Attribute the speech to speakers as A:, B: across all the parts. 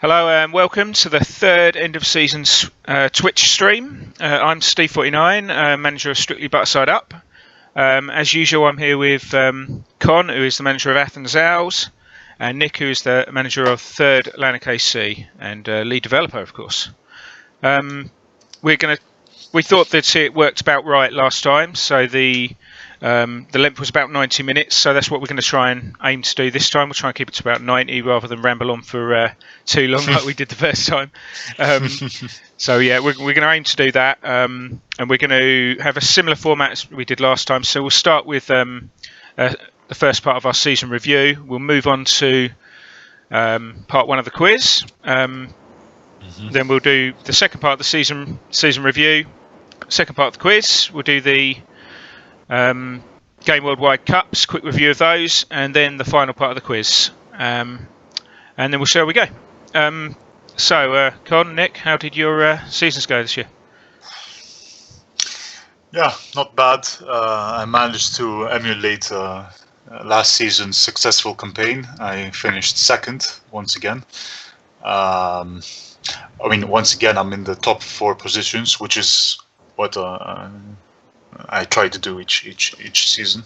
A: Hello and welcome to the third end of season Twitch stream. I'm Steve49, manager of Strictly Butterside Up. As usual, I'm here with Con, who is the manager of Athens Owls, and Nick, who is the manager of Third Lanark AC and lead developer, of course. We thought that it worked about right last time, so the length was about 90 minutes, so that's what we're going to try and aim to do this time. We'll try and keep it to about 90 rather than ramble on for too long like we did the first time. So yeah, we're going to aim to do that, and we're going to have a similar format as we did last time. So we'll start with the first part of our season review. We'll move on to part one of the quiz. Then we'll do the second part of the season review. Second part of the quiz, we'll do the Game Worldwide Cups, quick review of those, and then the final part of the quiz. And then we'll see how we go. So, Con, Nick, how did your seasons go this year?
B: Yeah, not bad. I managed to emulate last season's successful campaign. I finished second once again. Once again, I'm in the top 4 positions, which is what I try to do each season.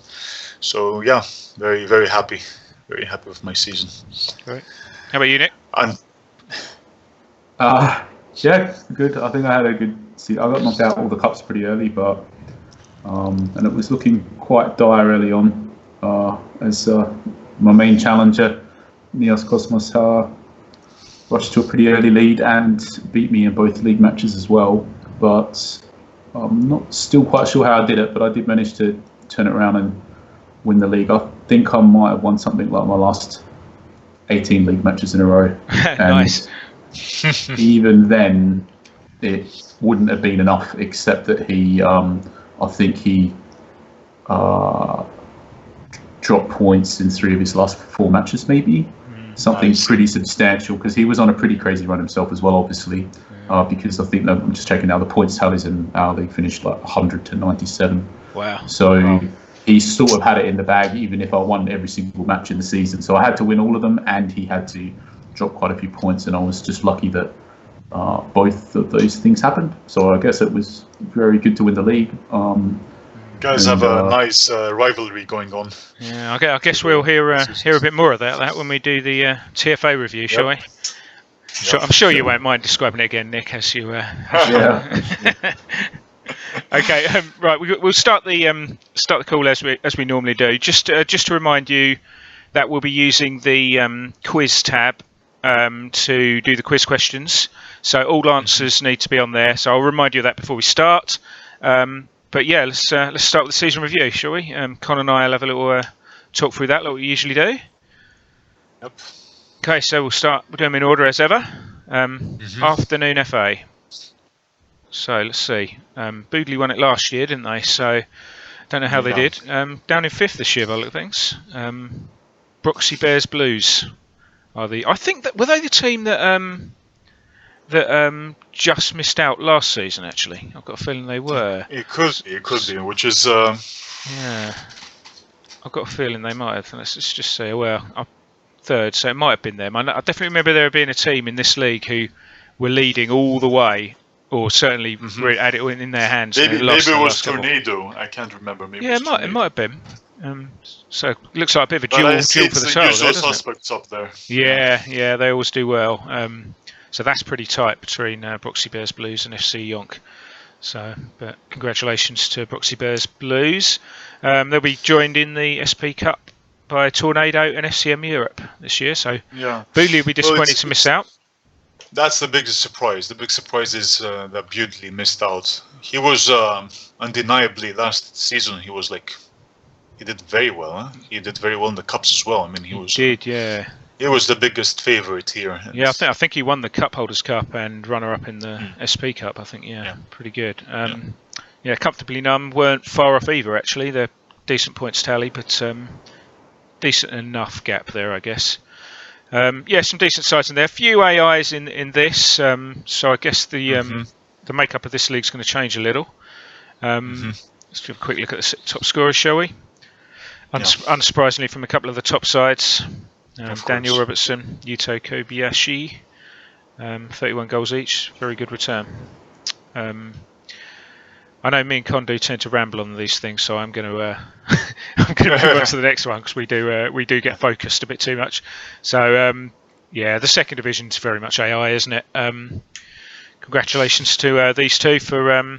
B: So yeah, very very happy with my season.
A: Great. How about you, Nick?
C: Yeah, good. I think I had a good season. I got knocked out all the cups pretty early, but and it was looking quite dire early on. As my main challenger, Neos Cosmos, rushed to a pretty early lead and beat me in both league matches as well. But I'm not still quite sure how I did it, but I did manage to turn it around and win the league. I think I might have won something like my last 18 league matches in a row.
A: Nice.
C: Even then, it wouldn't have been enough, except that I think he dropped points in 3 of his last 4 matches, maybe. Something nice. Pretty substantial, because he was on a pretty crazy run himself as well, obviously. Because I think I'm just checking now, the points tallies in our league finished like 100 to 97.
A: Wow.
C: So he sort of had it in the bag, even if I won every single match in the season. So I had to win all of them, and he had to drop quite a few points, and I was just lucky that both of those things happened. So I guess it was very good to win the league.
B: You guys have a nice rivalry going on.
A: Yeah, I guess we'll hear a bit more of that when we do the TFA review, shall we? I'm sure you won't mind describing it again, Nick, as you.
C: Yeah.
A: Okay, right. We'll start the call as we normally do. Just to remind you that we'll be using the quiz tab to do the quiz questions. So all answers need to be on there. So I'll remind you of that before we start. But yeah, let's start with the season review, shall we? Con and I will have a little talk through that, like we usually do.
B: Yep.
A: Okay, so we'll do them in order as ever. Afternoon FA. So let's see. Boodley won it last year, didn't they? So don't know how they did. Down in 5th this year by the look of things. Broxy Bears Blues are I think that were they the team that just missed out last season. Actually, I've got a feeling they were.
B: It could be, which is.
A: Yeah, I've got a feeling they might have. Let's just say, well, I'm 3rd, so it might have been them. I definitely remember there being a team in this league who were leading all the way, or certainly had it in their hands.
B: Maybe it was Tornado. I can't remember. Maybe
A: yeah, it might have been. So it looks like a bit of a duel for the title.
B: Usual suspects up there.
A: Yeah, they always do well. So that's pretty tight between Broxy Bears Blues and FC Yonk. So, but congratulations to Broxy Bears Blues. They'll be joined in the SP Cup by Tornado and FCM Europe this year. So,
B: yeah,
A: Boodley will be disappointed to miss out.
B: That's the biggest surprise. The big surprise is that Boodley missed out. He was undeniably last season. He did very well. Huh? He did very well in the cups as well. I mean, He was the biggest favourite here.
A: Yeah, I think he won the Cup Holders Cup and runner-up in the SP Cup. I think, pretty good. Comfortably numb, weren't far off either, actually. They're decent points tally, but decent enough gap there, I guess. Some decent sides in there. A few AIs in this, so I guess the makeup of this league's going to change a little. Let's have a quick look at the top scorers, shall we? Unsurprisingly, from a couple of the top sides. Daniel Robertson, Yuto Kobayashi, 31 goals each. Very good return. I know me and Con do tend to ramble on these things, so I'm going to I'm going to move on to the next one because we do get focused a bit too much. So yeah, the second division is very much AI, isn't it? Congratulations to these two for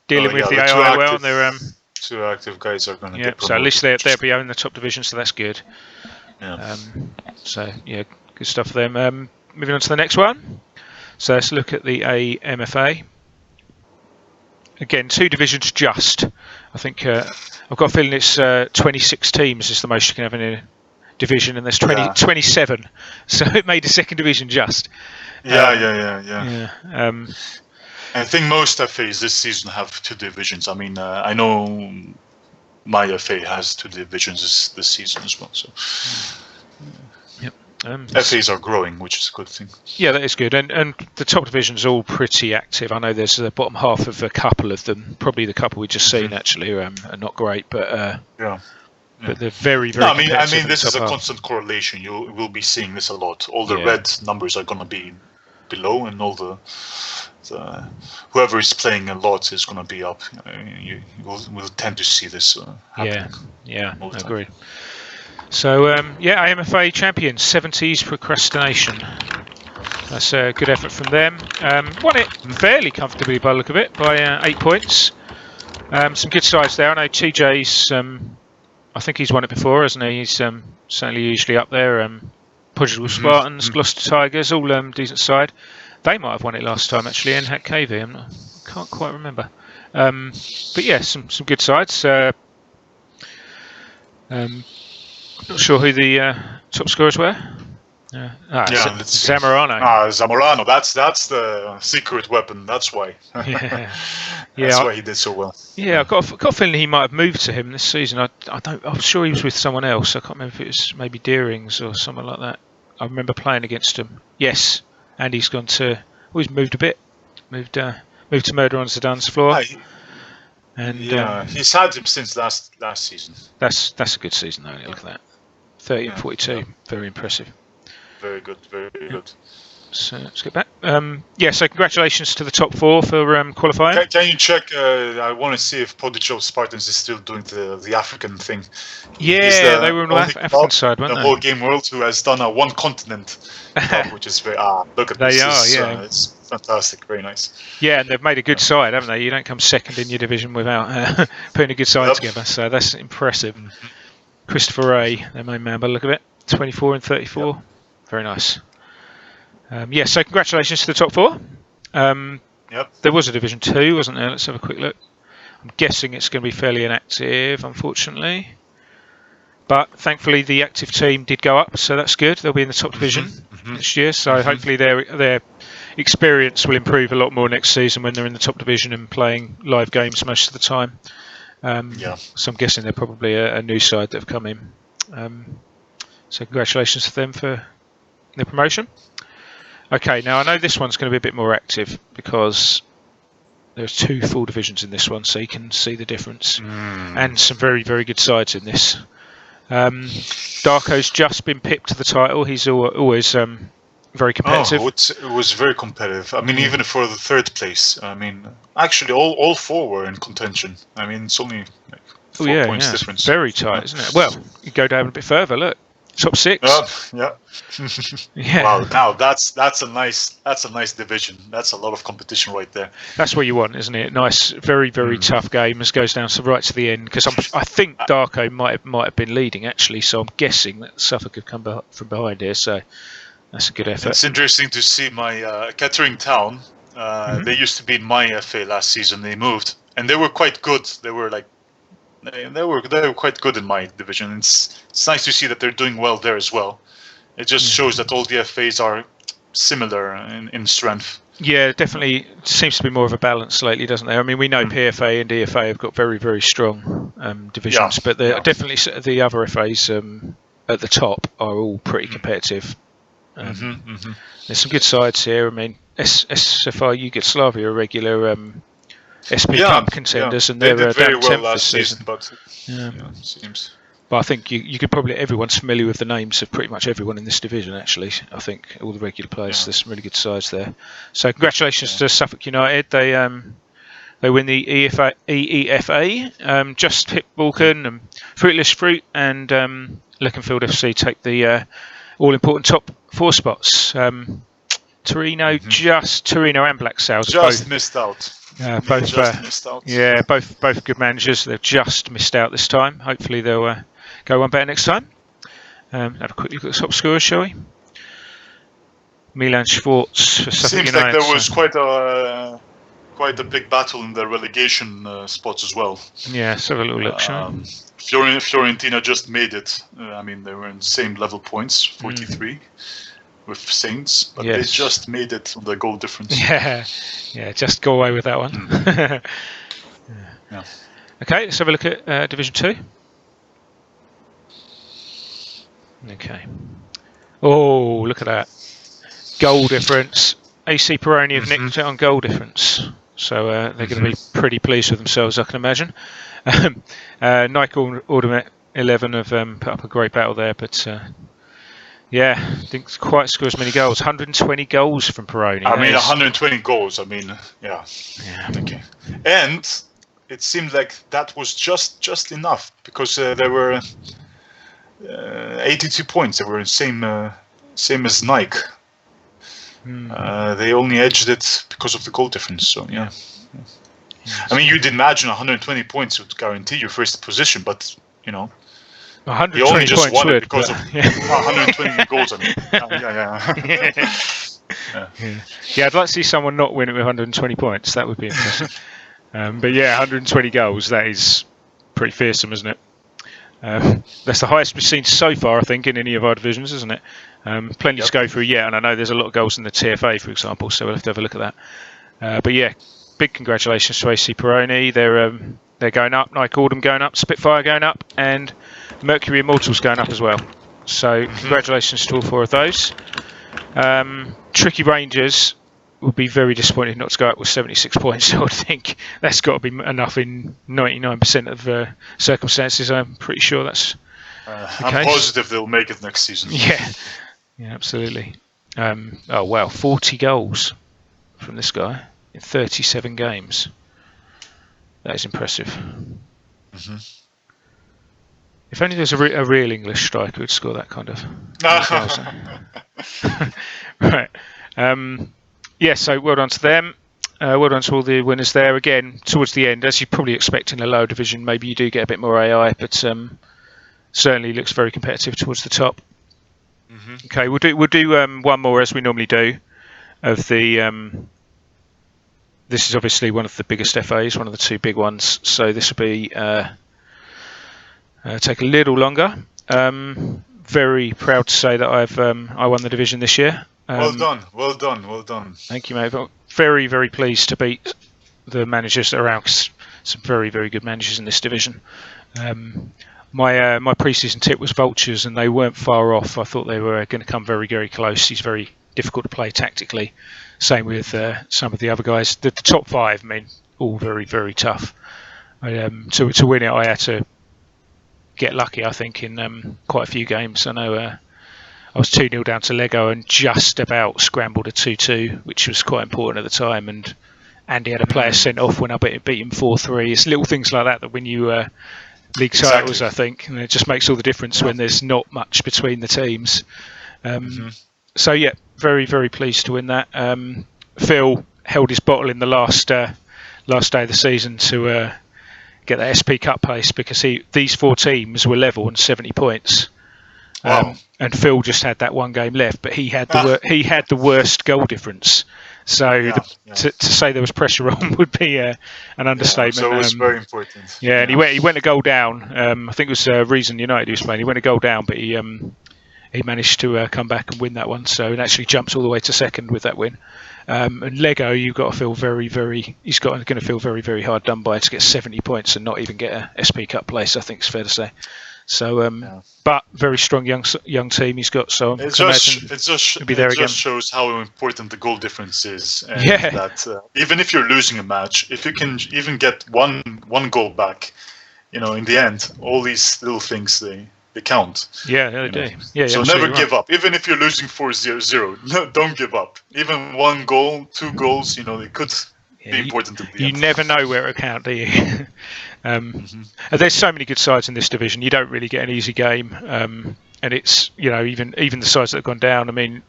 A: dealing with the AI well. They're
B: two active guys are going to get promoted.
A: So at least they'll be in the top division, so that's good.
B: Yeah.
A: So yeah, good stuff for them. Moving on to the next one. So let's look at the AMFA. Again, two divisions just. I think I've got a feeling it's 26 teams is the most you can have in a division, and there's 27. So it made a second division just.
B: Yeah. I think most FAs this season have two divisions. I mean, I know my FA has two divisions this season as well. So. FAs are growing, which is a good thing.
A: Yeah, that is good. And the top division's all pretty active. I know there's the bottom half of a couple of them. Probably the couple we've just seen actually are not great, but but they're very, very.
B: No, I mean, this is a constant correlation. You will be seeing this a lot. All the red numbers are going to be below, and all the whoever is playing a lot is going to be up. You will tend to see this happening.
A: Yeah, I agree. So AMFA champions, 70s Procrastination. That's a good effort from them. Won it fairly comfortably by the look of it, by 8 points. Some good sides there. I know TJ's. I think he's won it before, hasn't he? He's certainly usually up there. Podgers Spartans, Gloucester Tigers, all decent side. They might have won it last time actually. NHAC KV. Can't quite remember. But yeah, some good sides. Not sure who the top scorers were. Zamorano.
B: Zamorano. That's the secret weapon. That's why. That's why he did so well.
A: Yeah, I've got a feeling he might have moved to him this season. I'm sure he was with someone else. I can't remember if it was maybe Deerings or someone like that. I remember playing against him. Yes, and he's gone to. He's moved a bit. Moved to Murder on Zidane's floor. And
B: he's had him since last season.
A: That's a good season though. Look at that, 30 and 42, very impressive.
B: Very good, very good.
A: So let's get back. So congratulations to the top four for qualifying.
B: Can you check? I want to see if Podgers Spartans is still doing the African thing.
A: Yeah, they were on the African side, weren't they?
B: The whole game world who has done a one continent club, which is very look at this. They are, it's fantastic, very nice.
A: Yeah, and they've made a good side, haven't they? You don't come second in your division without putting a good side together, so that's impressive. Christopher Ray, their main man, by the look of it, 24 and 34, very nice. So congratulations to the top four. There was a Division 2, wasn't there? Let's have a quick look. I'm guessing it's going to be fairly inactive, unfortunately. But thankfully the active team did go up, so that's good. They'll be in the top division this year, so hopefully their experience will improve a lot more next season when they're in the top division and playing live games most of the time. So I'm guessing they're probably a new side that have come in. So congratulations to them for their promotion. Okay, now I know this one's going to be a bit more active because there's two full divisions in this one, so you can see the difference. And some very, very good sides in this. Darko's just been picked to the title. He's always very competitive.
B: It was very competitive. I mean, even for the third place. I mean, actually, all four were in contention. I mean, it's only like 4 points difference.
A: It's very tight, isn't it? Well, you go down a bit further. Look, top 6.
B: Wow, now that's a nice division. That's a lot of competition right there.
A: That's what you want, isn't it? Nice, very, very tough game as goes down right to the end. Because I think Darko might have been leading actually, so I'm guessing that Suffolk have come from behind here. So that's a good effort.
B: It's interesting to see my Kettering Town. They used to be in my FA last season. They moved, and they were quite good. They were quite good in my division. It's nice to see that they're doing well there as well. It just shows that all the FAs are similar in strength.
A: Yeah, definitely seems to be more of a balance lately, doesn't there? I mean, we know PFA and DFA have got very, very strong divisions, but definitely the other FAs at the top are all pretty competitive. There's some good sides here. I mean, SFR Yugoslavia are regular SP Cup contenders, and
B: they did very well
A: down
B: last
A: season.
B: But it seems.
A: But I think you could probably, everyone's familiar with the names of pretty much everyone in this division, actually. I think all the regular players, there's some really good sides there. So congratulations to Suffolk United. They win the EEFA, just hit Vulcan and Fruitless Fruit and Leconfield FC take the all-important top 4 spots. Torino and Black Sails
B: just missed out.
A: Missed out. Yeah, both good managers. They've just missed out this time. Hopefully they'll go one better next time. Have a quick look at the top scorers, shall we? Milan Schwartz for Suffolk United.
B: Seems like there was quite a big battle in the relegation spots as well.
A: Yeah, let's have a little look, shall we?
B: Fiorentina just made it. I mean, they were in same level points, 43. With Saints, but they just made it on the goal difference.
A: Yeah, just go away with that one.
B: Yeah.
A: Okay, let's have a look at Division 2. Okay. Oh, look at that. Goal difference. AC Peroni have nicked it on goal difference. So they're going to be pretty pleased with themselves, I can imagine. Nike Automate 11 have put up a great battle there, but... yeah, didn't quite score as many goals. 120 goals from Peroni.
B: I mean, 120 goals. I mean, yeah. Okay. And it seemed like that was just enough because there were 82 points. They were same as Nike. They only edged it because of the goal difference. So yeah. I mean, you'd imagine 120 points would guarantee your first position, but you know.
A: 120
B: he only just
A: points
B: won it because of 120 goals. I mean,
A: yeah. I'd like to see someone not win it with 120 points. That would be impressive. But yeah, 120 goals. That is pretty fearsome, isn't it? That's the highest we've seen so far, I think, in any of our divisions, isn't it? Plenty to go through yet, and I know there's a lot of goals in the TFA, for example. So we'll have to have a look at that. But yeah, big congratulations to AC Peroni. They're going up. Nike Autumn going up. Spitfire going up, and Mercury Immortals going up as well. So congratulations to all 4 of those. Tricky Rangers would be very disappointed not to go up with 76 points. So I think that's got to be enough in 99% of circumstances. I'm pretty sure that's the
B: I'm
A: case.
B: positive they'll make it next season.
A: Yeah, absolutely. Oh wow, 40 goals from this guy in 37 games. That is impressive. If only there's a real English striker who'd score that kind of goals. Right. Yeah, so well done to them. Well done to all the winners there. Again, towards the end, as you probably expect in a lower division, maybe you do get a bit more AI, but certainly looks very competitive towards the top. Okay, we'll do one more as we normally do of the... this is obviously one of the biggest FAs, one of the 2 big ones. So this will be take a little longer. Very proud to say that I won the division this year.
B: Well done.
A: Thank you, mate. Very, very pleased to beat the managers around. Some very, very good managers in this division. My pre-season tip was Vultures, and they weren't far off. I thought they were going to come very, very close. He's very difficult to play tactically. Same with some of the other guys. The top 5, I mean, all very, very tough. To win it, I had to get lucky, I think, in quite a few games. I know I was 2-0 down to Lego and just about scrambled a 2-2, which was quite important at the time. And Andy had a player sent off when I beat him 4-3. It's little things like that win you league titles, I think. And it just makes all the difference when there's not much between the teams. So, yeah, very, very pleased to win that. Phil held his bottle in the last day of the season to get that SP Cup place because these 4 teams were level on 70 points.
B: Wow.
A: And Phil just had that one game left, but he had the worst goal difference. So to say there was pressure on would be an understatement.
B: So it was very important.
A: Yeah, and he went a goal down. I think it was Reason United he was playing. He went a goal down, but he managed to come back and win that one. So it actually jumps all the way to second with that win. And Lego, you've got to feel he's going to feel very, very hard done by to get 70 points and not even get a SP Cup place, I think it's fair to say. So, but very strong young team he's got. So
B: it just shows how important the goal difference is. And that even if you're losing a match, if you can even get one goal back, in the end, all these little things they count.
A: Yeah, they do. Yeah,
B: So
A: you're
B: never
A: absolutely
B: give up, even if you're losing 4-0. No, don't give up. Even 1 goal, 2 goals, it could be important in the
A: You
B: end.
A: never know where it'll count, do you? And there's so many good sides in this division. You don't really get an easy game, and it's even the sides that have gone down. I mean,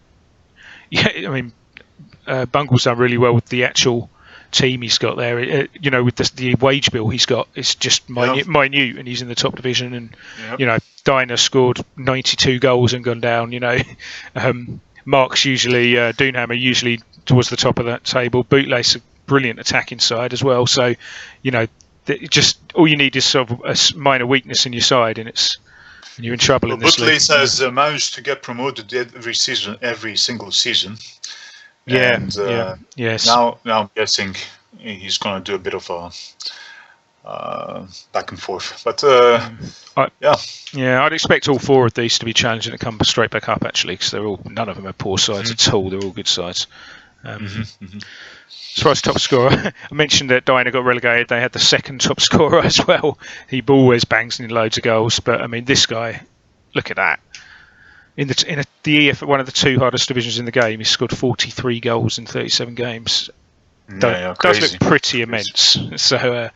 A: Bungle's done really well with the actual team he's got there. With the wage bill he's got, it's just minute, and he's in the top division. And Dyna scored 92 goals and gone down. Mark's usually Doonhammer usually towards the top of that table. Bootlace a brilliant attacking side as well. So just all you need is sort of a minor weakness in your side, and you're in trouble in this league.
B: Bootlace has managed to get promoted every single season.
A: Yes.
B: Now I'm guessing he's going to do a bit of a back and forth. But
A: I'd expect all 4 of these to be challenging to come straight back up, actually, because none of them are poor sides at all. They're all good sides. As far as top scorer, I mentioned that Dyna got relegated. They had the second top scorer as well. He always bangs in loads of goals, but I mean, this guy, look at that. In the EF, one of the 2 hardest divisions in the game, he scored 43 goals in 37 games. Does look pretty immense. So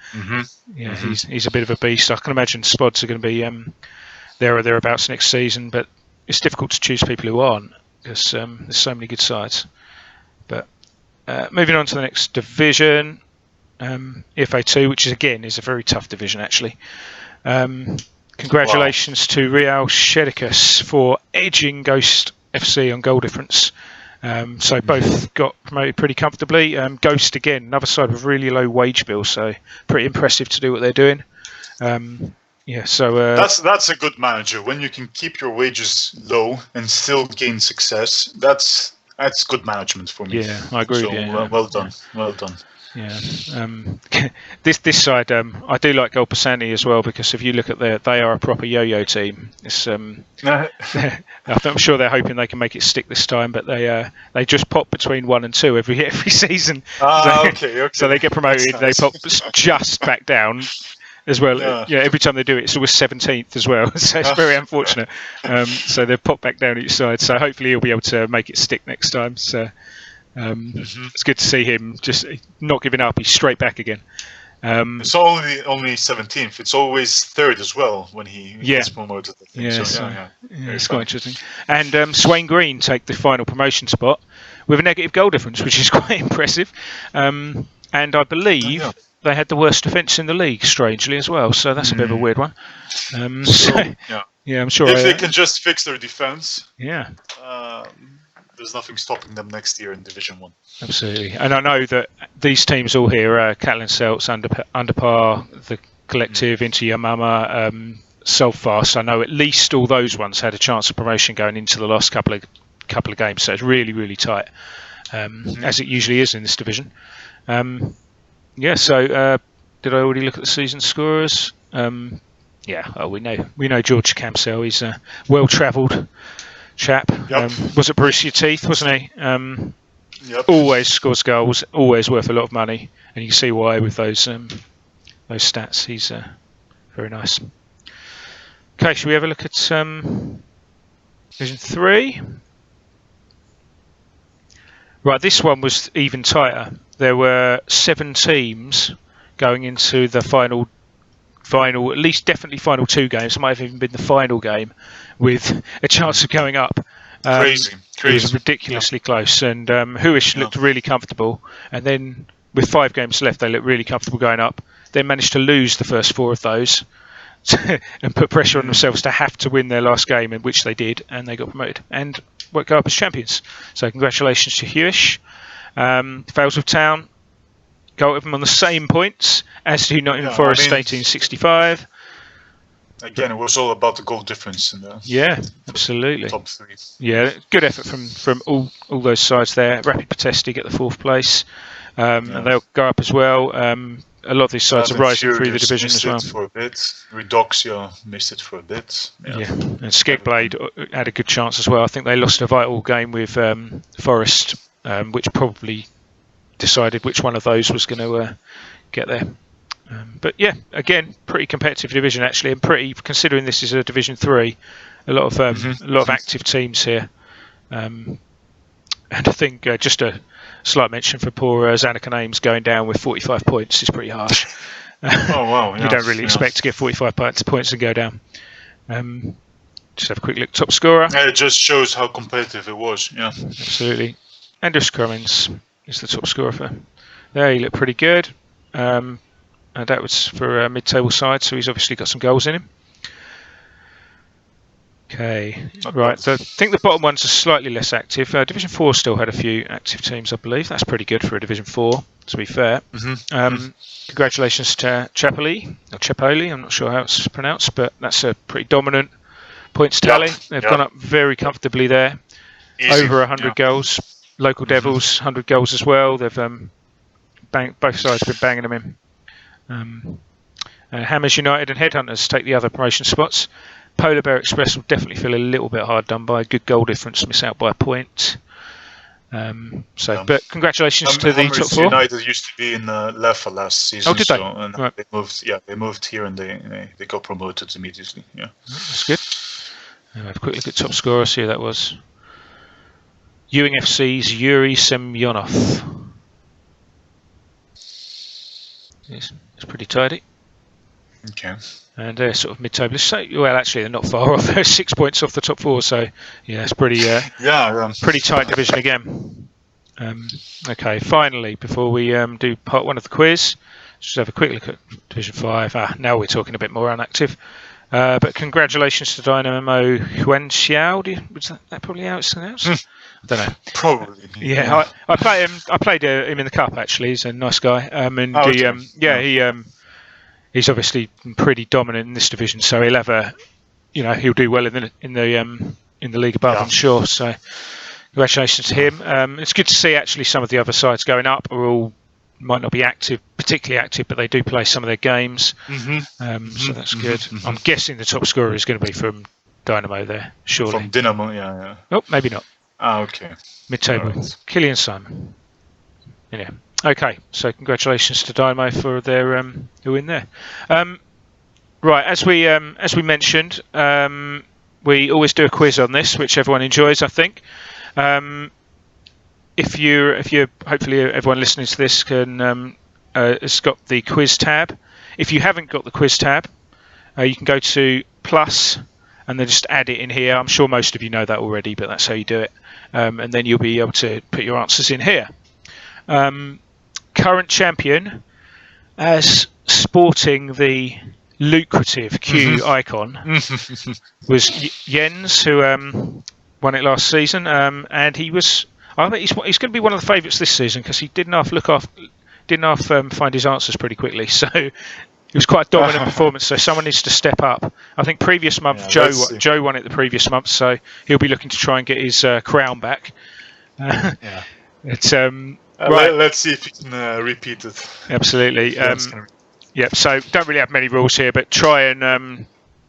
A: he's a bit of a beast. I can imagine spods are going to be there or thereabouts next season, but it's difficult to choose people who aren't because there's so many good sides. But moving on to the next division, FA2, which is a very tough division actually. Congratulations to Real Shedikus for edging Ghost FC on goal difference. So both got promoted pretty comfortably. Ghost again, another side with really low wage bill, so pretty impressive to do what they're doing. So
B: that's a good manager when you can keep your wages low and still gain success. That's good management for me.
A: Yeah, I agree.
B: So, well done.
A: Yeah, this side, I do like Golpasani as well because if you look at they are a proper yo-yo team. It's I'm sure they're hoping they can make it stick this time, but they just pop between 1 and 2 every season.
B: Okay.
A: So they get promoted,
B: Nice.
A: they pop just back down as well. Yeah, every time they do it, it's always 17th as well. So it's very unfortunate. So they've popped back down each side. So hopefully he'll be able to make it stick next time. So. It's good to see him just not giving up. He's straight back again.
B: It's only 17th. It's always 3rd as well when he gets promoted.
A: It's quite interesting. And Swain Green take the final promotion spot with a negative goal difference, which is quite impressive. And I believe they had the worst defence in the league, strangely as well. So that's a bit of a weird one. I'm sure.
B: If they can just fix their defence.
A: Yeah.
B: There's nothing stopping them next year in Division 1.
A: Absolutely. And I know that these teams all here, Catalan Celts, Underpar, the Collective, Inter Yamama, Selfast, I know at least all those ones had a chance of promotion going into the last couple of games. So it's really, really tight, as it usually is in this division. So did I already look at the season scorers? We know George Camsell. He's a well-travelled chap. Was at Borussia Teeth, wasn't he? Always scores goals, always worth a lot of money, and you can see why with those stats. He's very nice. Okay, shall we have a look at Division 3? Right, this one was even tighter. There were 7 teams going into the final, at least definitely final 2 games. It might have even been the final game with a chance of going up.
B: Crazy.
A: It was ridiculously close, and Huish looked really comfortable, and then with 5 games left they looked really comfortable going up, then managed to lose the first 4 of those and put pressure on themselves to have to win their last game, in which they did, and they got promoted and go up as champions. So congratulations to Huish. Failsworth Town go with them on the same points as do Nottingham Forest 1865.
B: Again, it was all about the goal difference in the
A: absolutely.
B: top 3.
A: Yeah, good effort from all those sides there. Rapid Protesti get the 4th place, and they'll go up as well. A lot of these sides are rising through the division as well.
B: For a bit. Redoxia missed it for a bit.
A: And Skegblade had a good chance as well. I think they lost a vital game with Forest, which probably decided which one of those was going to get there. But yeah, again, pretty competitive division actually, and pretty considering this is a Division 3, a lot of active teams here. And I think just a slight mention for poor Zanakan Ames going down with 45 points is pretty harsh.
B: Oh wow! Yeah,
A: You don't really expect to get 45 points and go down. Just have a quick look. Top scorer.
B: It just shows how competitive it was. Yeah,
A: absolutely. Andrews Cummins is the top scorer for there. He looked pretty good. And that was for a mid-table side, so he's obviously got some goals in him. Okay, right. So I think the bottom ones are slightly less active. Division 4 still had a few active teams, I believe. That's pretty good for a Division 4, to be fair. Congratulations to Chapoli. I'm not sure how it's pronounced, but that's a pretty dominant points tally. They've gone up very comfortably there. Easy. Over 100 goals. Local Devils, 100 goals as well. They've both sides have been banging them in. Hammers United and Headhunters take the other promotion spots. Polar Bear Express will definitely feel a little bit hard done by. Good goal difference, miss out by a point. But congratulations to the top 4.
B: United used to be in Lefa last season.
A: Oh, did they?
B: And
A: right.
B: They moved here and they got promoted immediately. Yeah,
A: that's good. Have a quick look at top scorer. See who that was. Ewing FC's Yuri Semyonov. It's pretty tidy.
B: Okay.
A: And they're sort of mid-table. So, well, actually, they're not far off. They're 6 points off the top 4. So, yeah, it's pretty pretty tight division again. Okay, finally, before we do part 1 of the quiz, just have a quick look at Division 5. Now we're talking a bit more unactive. But congratulations to Dynamo Huanxiao. Was that probably how it's announced? I don't know.
B: Probably.
A: Yeah, I played him in the cup actually. He's a nice guy. He's obviously pretty dominant in this division, so he'll have he'll do well in the league above, I'm sure. So congratulations to him. It's good to see actually some of the other sides going up might not be particularly active, but they do play some of their games. So that's good. I'm guessing the top scorer is going to be from Dynamo there, surely.
B: From Dynamo, yeah.
A: Oh, maybe not.
B: Okay.
A: Mid-table. Right. Killian Simon. Yeah. Okay, so congratulations to Dynamo for their who in there. Right, as we mentioned, we always do a quiz on this, which everyone enjoys, I think. If you hopefully everyone listening to this has got the quiz tab. If you haven't got the quiz tab, you can go to plus and then just add it in here. I'm sure most of you know that already, but that's how you do it. And then you'll be able to put your answers in here. Current champion, as sporting the lucrative Q icon, was Jens, who won it last season, and I bet he's going to be one of the favourites this season because he didn't find his answers pretty quickly. So it was quite a dominant performance. So someone needs to step up. I think previous month Joe won it the previous month, so he'll be looking to try and get his crown back. It's right.
B: Let's see if he can repeat it.
A: Absolutely. So don't really have many rules here, but try and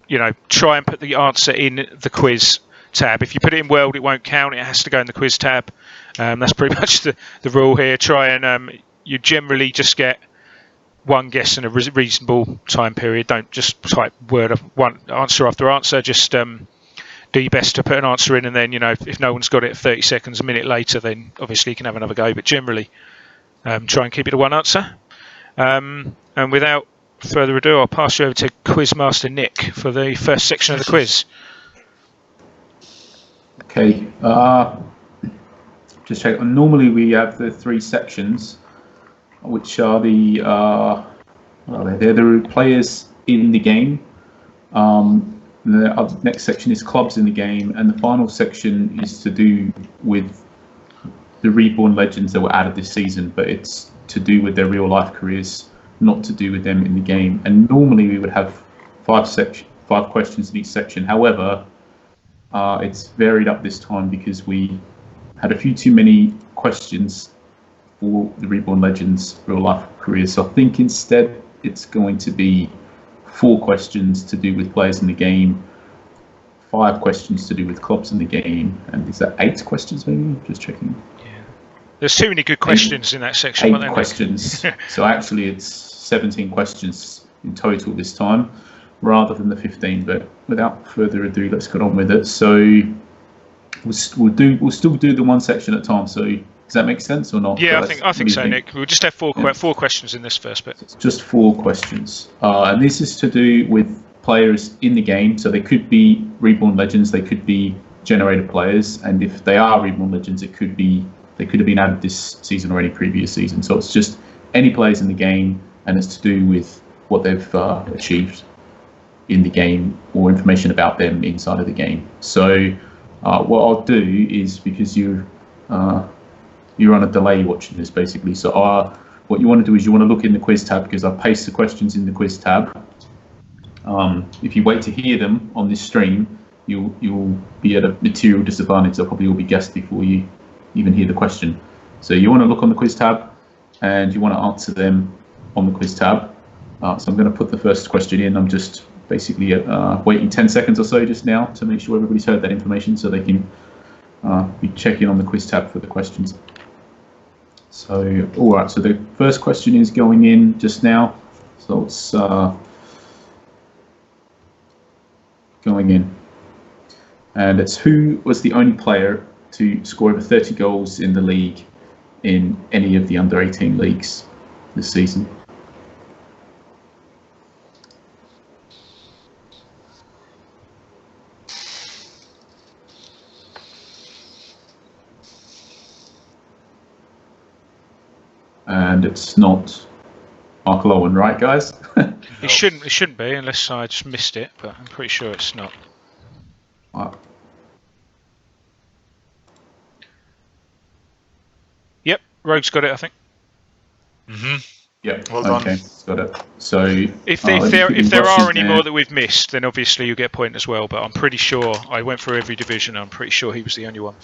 A: put the answer in the quiz tab. If you put it in world, it won't count. It has to go in the quiz tab. That's pretty much the rule here. Try and you generally just get one guess in a reasonable time period. Don't just type one answer after answer. Just do your best to put an answer in, and then if no one's got it 30 seconds, a minute later, then obviously you can have another go. But generally, try and keep it to one answer. And without further ado, I'll pass you over to Quizmaster Nick for the first section of the quiz.
C: Okay. Just check. Normally we have the 3 sections, which are they're the players in the game. The next section is clubs in the game, and the final section is to do with the reborn legends that were added this season, but it's to do with their real life careers, not to do with them in the game. And normally we would have 5 questions in each section. However, it's varied up this time because we had a few too many questions for the reborn legends real life careers. So I think instead it's going to be 4 questions to do with players in the game, 5 questions to do with clubs in the game, and is that 8 questions maybe? Just checking.
A: Yeah. There's too many good questions in that section.
C: 8 questions. So actually it's 17 questions in total this time, rather than the 15. But without further ado, let's get on with it. So we'll still do the one section at a time. So does that make sense or not?
A: Yeah, I think so, Nick. We'll just have four questions in this first bit.
C: It's just 4 questions, and this is to do with players in the game. So they could be reborn legends, they could be generated players, and if they are reborn legends, they could have been added this season or any previous season. So it's just any players in the game, and it's to do with what they've achieved in the game or information about them inside of the game. So what I'll do is, because you're on a delay watching this basically, so what you want to do is you want to look in the quiz tab, because I paste the questions in the quiz tab. If you wait to hear them on this stream, you'll be at a material disadvantage. They'll probably all be guessed before you even hear the question. So you want to look on the quiz tab, and you want to answer them on the quiz tab. So I'm going to put the first question in. I'm just basically waiting 10 seconds or so just now to make sure everybody's heard that information, so they can be checking on the quiz tab for the questions. So, all right, so the first question is going in just now. So it's going in. And it's, who was the only player to score over 30 goals in the league in any of the under 18 leagues this season? And it's not Mark Lowen, right, guys?
A: It shouldn't be, unless I just missed it, but I'm pretty sure it's not. Yep, Rogue's got it, I think.
C: Yep.
B: Well done.
C: Okay, got it. So
A: if there are any more that we've missed, then obviously you get a point as well. But I'm pretty sure I went through every division. I'm pretty sure he was the only one.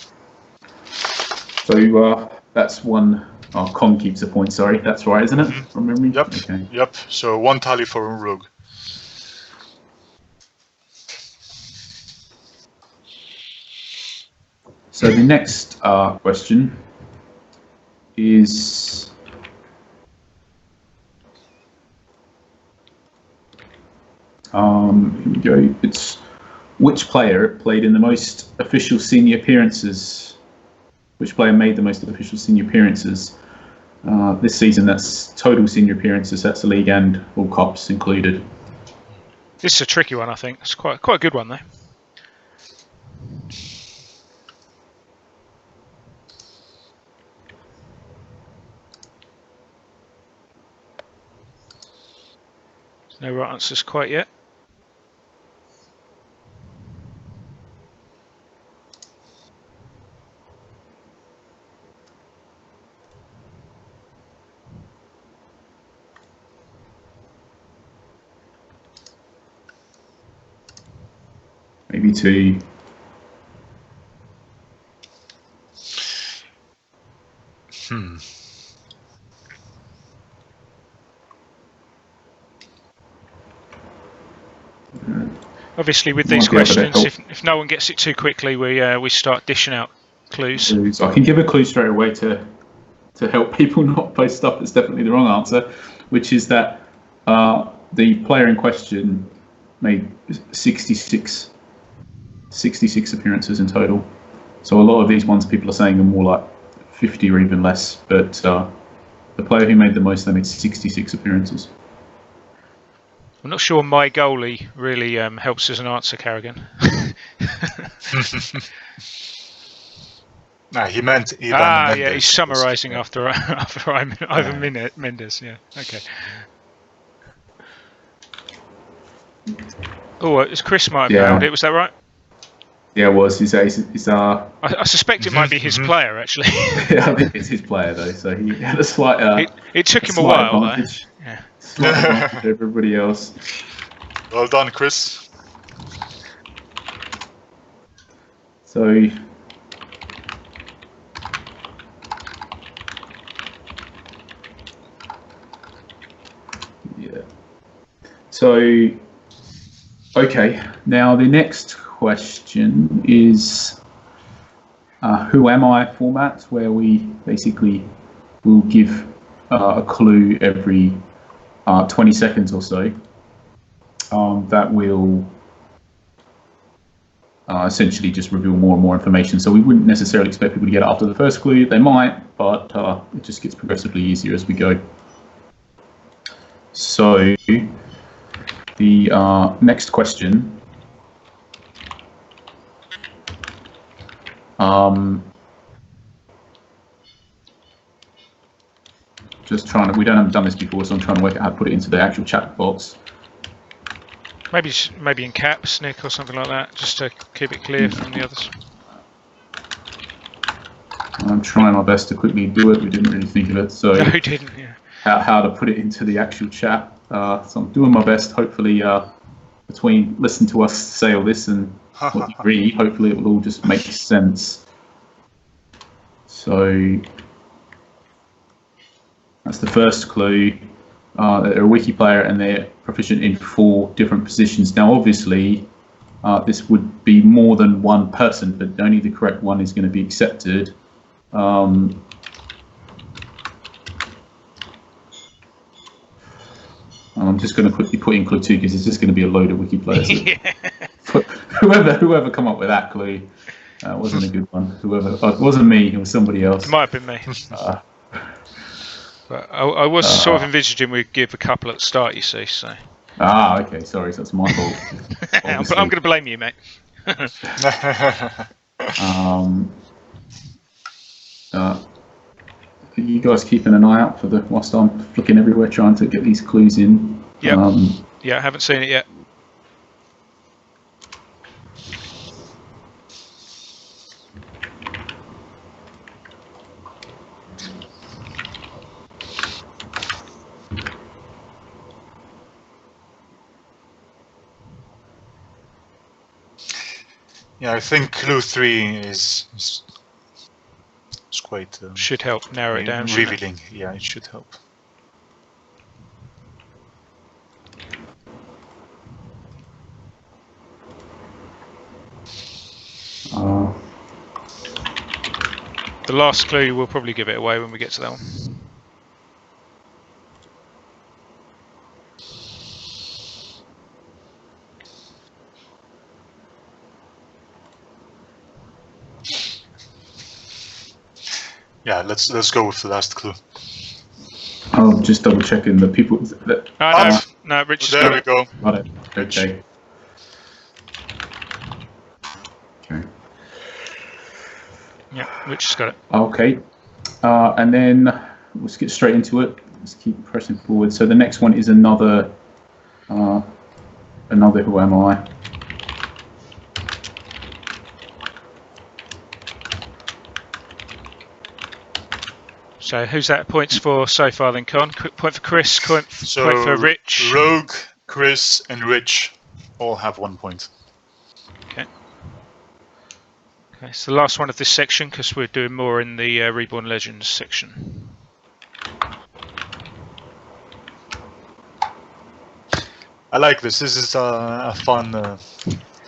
C: So that's one. Oh, Con keeps a point. Sorry, that's right, isn't it? From memory.
B: Yep.
C: Okay.
B: Yep. So 1 tally for Rogue.
C: So the next question is, here we go. It's, which player played in the most official senior appearances? Which player made the most official senior appearances this season? That's total senior appearances. That's the league and all cups included.
A: This is a tricky one, I think. It's quite a good one, though. No right answers quite yet.
C: Maybe 2.
A: Obviously, with these questions, if no one gets it too quickly, we start dishing out clues.
C: So I can give a clue straight away to help people not post stuff that's definitely the wrong answer, which is that the player in question made 66 appearances in total. So a lot of these ones people are saying are more like 50 or even less, but the player who made the most, they made 66 appearances.
A: I'm not sure my goalie really helps as an answer, Carrigan.
B: No, he meant Ivan Mendes.
A: Yeah, he's summarising after Ivan Mendes. Yeah, okay. Oh, it's Chris might have nailed it. Was that right?
C: Yeah, it was. He's
A: I suspect it might be his player, actually.
C: Yeah, I think it's his player though. So he had a slight.
A: It took him a while, though.
C: Yeah. Slight advantage to everybody else.
B: Well done, Chris.
C: So. Yeah. So. Okay. Now the next question is who am I format, where we basically will give a clue every 20 seconds or so. That will essentially just reveal more and more information. So we wouldn't necessarily expect people to get it after the first clue. They might, but it just gets progressively easier as we go. So the next question. Just trying to, we haven't done this before, so I'm trying to work out how to put it into the actual chat box.
A: Maybe in caps, Nick, or something like that, just to keep it clear from the others.
C: I'm trying my best to quickly do it. We didn't really think of it, so
A: No, we didn't. Yeah.
C: How to put it into the actual chat. So I'm doing my best. Hopefully, between listening to us say all this and what you read, hopefully it will all just make sense. So that's the first clue. They're a wiki player and they're proficient in 4 different positions. Now, obviously, this would be more than one person, but only the correct one is going to be accepted. I'm just going to quickly put in clue 2 because it's just going to be a load of wiki players.
A: Yeah.
C: Whoever come up with that clue wasn't a good one. It wasn't me. It was somebody else.
A: It might have been me. But I was sort of envisaging we'd give a couple at the start, you see. So.
C: Okay. Sorry, so that's my fault.
A: I'm going to blame you, mate.
C: You guys keeping an eye out for whilst I'm flicking everywhere trying to get these clues in.
A: Yep. Yeah, I haven't seen it yet.
B: Yeah, I think clue 3 is quite
A: should help narrow it down.
B: Revealing. Yeah, it should help.
A: The last clue will probably give it away when we get to that one.
B: Yeah, let's go with the last clue.
C: I'm just double checking the people.
A: No, Rich.
B: There we go.
C: Got it. Okay. Okay.
A: Yeah, Rich has got it.
C: Okay. And then let's get straight into it. Let's keep pressing forward. So the next one is another Who Am I?
A: So who's that points for so far then, Con? Point for Chris, point for Rich.
B: Rogue, Chris, and Rich all have 1 point.
A: Okay, so the last one of this section, because we're doing more in the Reborn Legends section.
B: I like this. This is a fun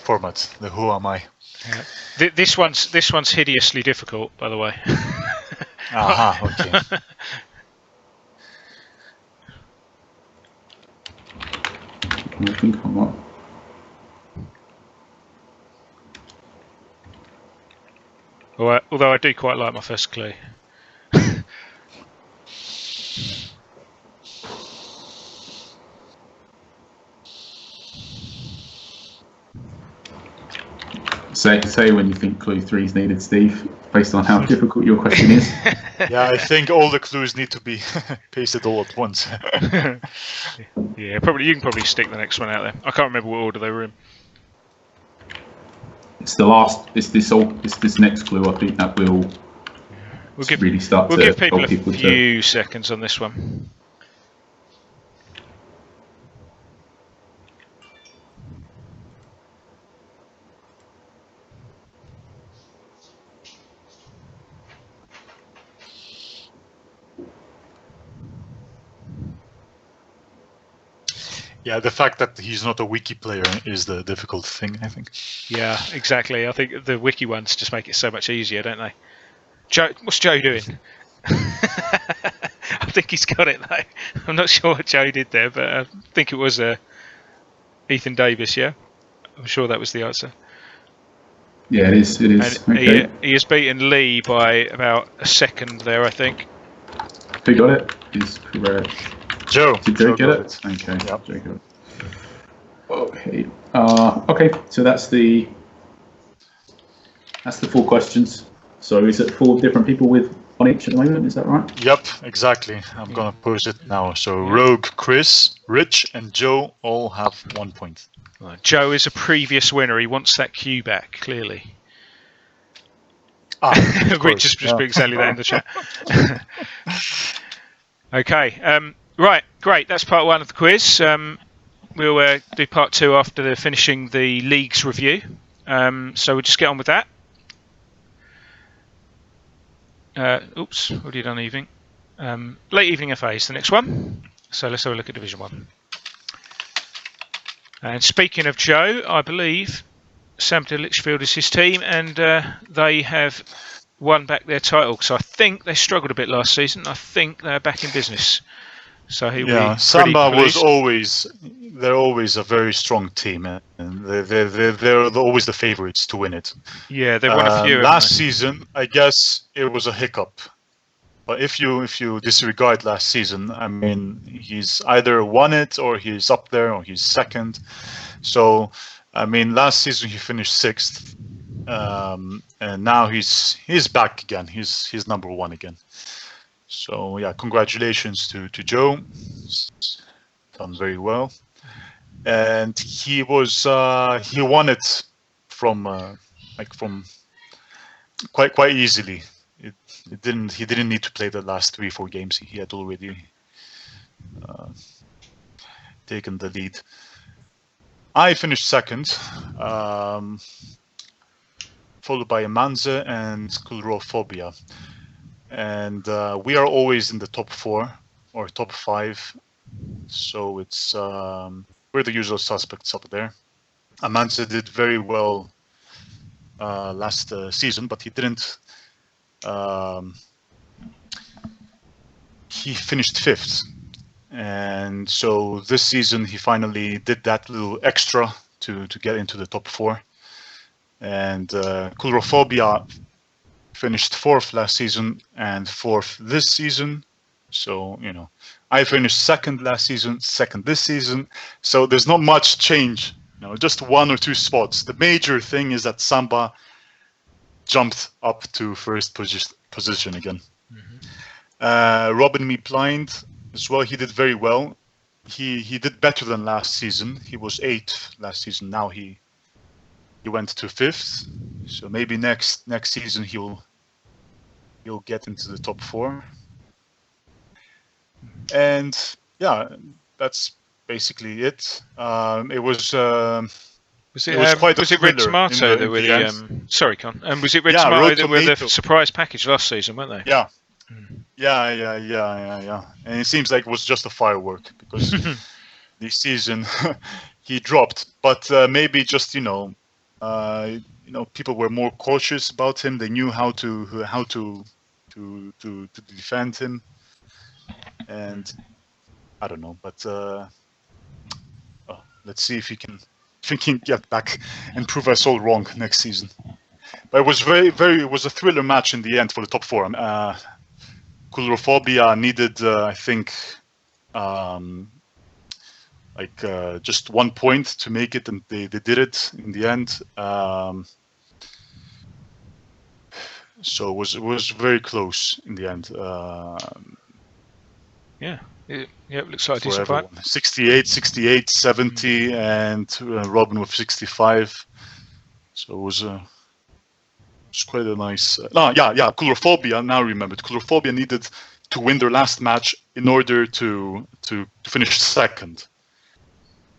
B: format. The Who Am I?
A: Yeah. This one's hideously difficult, by the way.
B: Aha, okay.
C: Nothing come up.
A: Although I do quite like my first clue.
C: Say when you think clue 3 is needed, Steve, based on how difficult your question is.
B: Yeah, I think all the clues need to be pasted all at once.
A: Yeah, probably you can probably stick the next one out there. I can't remember what order they were in.
C: It's the last. It's this next clue. I think that will really start to
A: give people
C: help
A: a few seconds on this one.
B: Yeah, the fact that he's not a wiki player is the difficult thing, I think.
A: Yeah, exactly. I think the wiki ones just make it so much easier, don't they? Joe, what's Joe doing? I think he's got it though. I'm not sure what Joe did there, but I think it was Ethan Davis. Yeah, I'm sure that was the answer.
C: Yeah, it is. It is.
A: And
C: Okay.
A: he has beaten Lee by about a second there, I think.
C: Who got it? Is correct.
B: Joe.
C: Did Joe get
B: got
C: it? Okay.
B: Yep.
C: Joe got it. Okay. Okay. So that's the 4 questions. So is it 4 different people with one each at the moment? Is that right?
B: Yep, exactly. I'm gonna post it now. So Rogue, Chris, Rich, and Joe all have 1 point.
A: Right. Joe is a previous winner. He wants that cue back, clearly. Rich just put exactly that in the chat. Okay. Right. Great. That's part 1 of the quiz. We'll do part 2 after finishing the league's review. So we'll just get on with that. Oops, already done evening. Late evening FA is the next one. So let's have a look at Division 1. And speaking of Joe, I believe Sampton Lichfield is his team, and they have won back their title. So I think they struggled a bit last season. I think they're back in business. So he'll be
B: Samba
A: pretty
B: was
A: pleased.
B: they're always a very strong team, and they're always the favorites to win it.
A: Yeah, they won a few.
B: Last season, I guess it was a hiccup. But if you disregard last season, I mean, he's either won it or he's up there or he's second. So, I mean, last season he finished 6th, and now he's back again. He's number 1 again. So yeah, congratulations to Joe. He's done very well, and he won it from quite easily. He didn't need to play the last 3-4 games. He had already taken the lead. I finished 2nd, followed by Amanza and Kulrophobia. And we are always in the top 4 or top 5. So it's we're the usual suspects up there. Amanza did very well last season, but he didn't. He finished 5th, and so this season he finally did that little extra to get into the top 4. And Kulrophobia finished 4th last season and 4th this season. So I finished 2nd last season, 2nd this season. So there's not much change. Just 1 or 2 spots. The major thing is that Samba jumped up to 1st position again. Mm-hmm. Robin Me Blind as well. He did very well. He did better than last season. He was 8th last season. Now he went to 5th. So maybe next season he'll get into the top 4. And yeah, that's basically it. It was. Was
A: it Red Tomato that were the sorry, Con? And was it Red Tomato that were the surprise package last season, weren't they?
B: Yeah. Yeah. And it seems like it was just a firework because this season he dropped. But maybe just people were more cautious about him. They knew how to defend him, and I don't know. But let's see if he can get back and prove us all wrong next season. But it was it was a thriller match in the end for the top 4. Kulrophobia needed, I think, just 1 point to make it, and they did it in the end. So it was very close in the end.
A: It looks like a decent fight.
B: 68, 70, and Robin with 65. So it was quite a nice. Kulrophobia. Now remembered. Kulrophobia needed to win their last match in order to finish 2nd,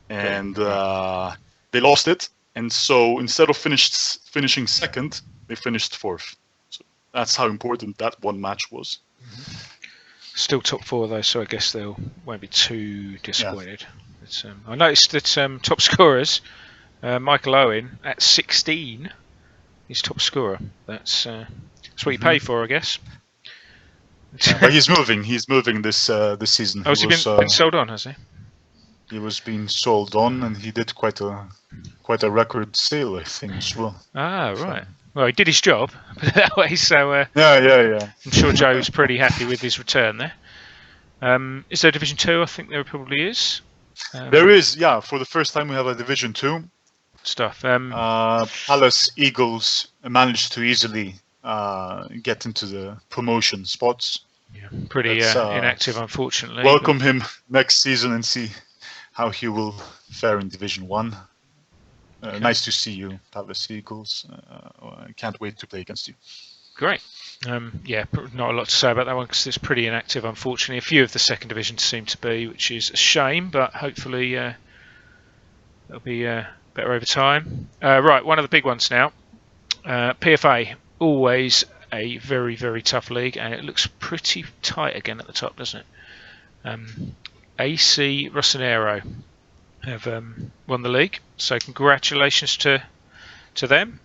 B: and they lost it. And so instead of finishing 2nd, they finished 4th. So that's how important that one match was.
A: Mm-hmm. Still top 4 though, so I guess they won't be too disappointed. Yeah. I noticed that top scorers, Michael Owen at 16, is top scorer. That's what you pay for, I guess.
B: But he's moving. He's moving this season.
A: Oh, has he been sold on? Has he?
B: He was being sold on, and he did quite a record sale, I think, as well.
A: Ah, right. Well, he did his job, put it that way. So
B: Yeah.
A: I'm sure Joe's pretty happy with his return there. Is there Division 2? I think there probably is.
B: There is, yeah. For the first time, we have a Division 2.
A: Stuff.
B: Palace Eagles managed to easily get into the promotion spots.
A: Yeah, pretty inactive, unfortunately.
B: Welcome him next season and see how he will fare in Division 1.
A: Okay.
B: Nice to see you, Palace Eagles. I can't wait to play against you.
A: Great. Yeah, not a lot to say about that one because it's pretty inactive, unfortunately. A few of the second divisions seem to be, which is a shame, but hopefully it'll be better over time. Right, one of the big ones now. PFA, always a very, very tough league, and it looks pretty tight again at the top, doesn't it? AC Rossonero have won the league, so congratulations to them.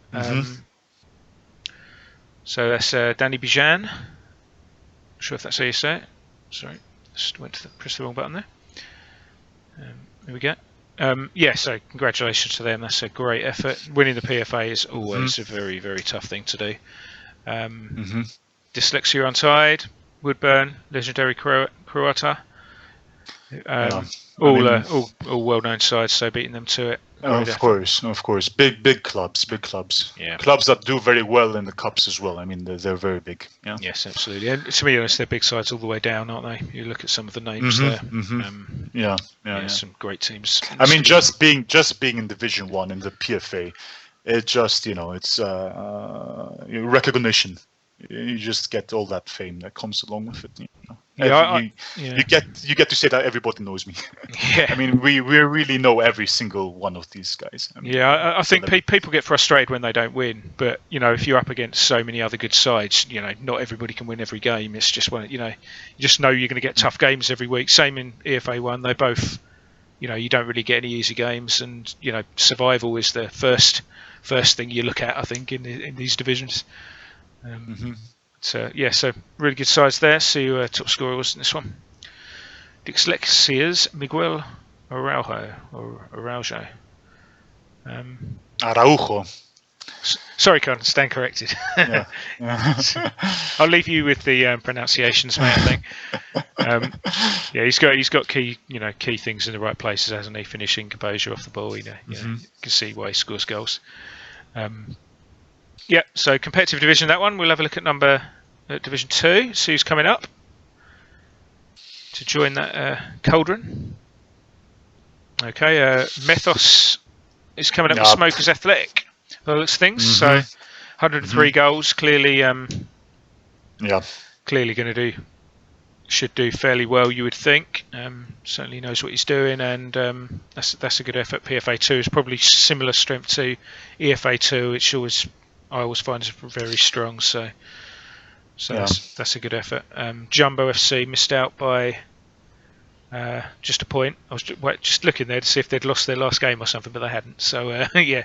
A: So that's Danny Bijan. Not sure if that's how you say it. Sorry, just went to press the wrong button there. There we go. Yeah, so congratulations to them. That's a great effort. Winning the PFA is always a very, very tough thing to do. Dyslexia Untied, Woodburn, Legendary Croata. All well-known sides, so beating them to it.
B: Of course. Big clubs.
A: Yeah.
B: Clubs that do very well in the cups as well. I mean, they're very big. Yeah.
A: Yes, absolutely. And to be honest, they're big sides all the way down, aren't they? You look at some of the names there.
B: Yeah.
A: Some great teams.
B: I mean, just being in Division 1 in the PFA, it just it's recognition. You just get all that fame that comes along with it. You get to say that everybody knows me.
A: Yeah.
B: I mean, we really know every single one of these guys. I mean,
A: I think people get frustrated when they don't win, but if you're up against so many other good sides, not everybody can win every game. It's just you just know you're going to get tough games every week. Same in EFA 1, they both, you don't really get any easy games, and survival is the first thing you look at, I think, in these divisions. So really good sides there. See who top scorer was in this one. Dyslexia's Miguel Araujo.
B: Araujo.
A: Sorry, Con, stand corrected.
B: Yeah.
A: I'll leave you with the pronunciations, mate. I think. He's got key things in the right places, hasn't he? Finishing, composure off the ball. You can see why he scores goals. So competitive division, that one. We'll have a look at Division 2, see who's coming up to join that cauldron. Okay, Methos is coming up with Smokers Athletic. By the looks of things, so 103 goals, clearly clearly should do fairly well, you would think. Certainly knows what he's doing, and that's a good effort. PFA 2 is probably similar strength to EFA 2, which I always find is very strong. So that's a good effort. Jumbo FC missed out by just a point. I was just looking there to see if they'd lost their last game or something, but they hadn't. So they.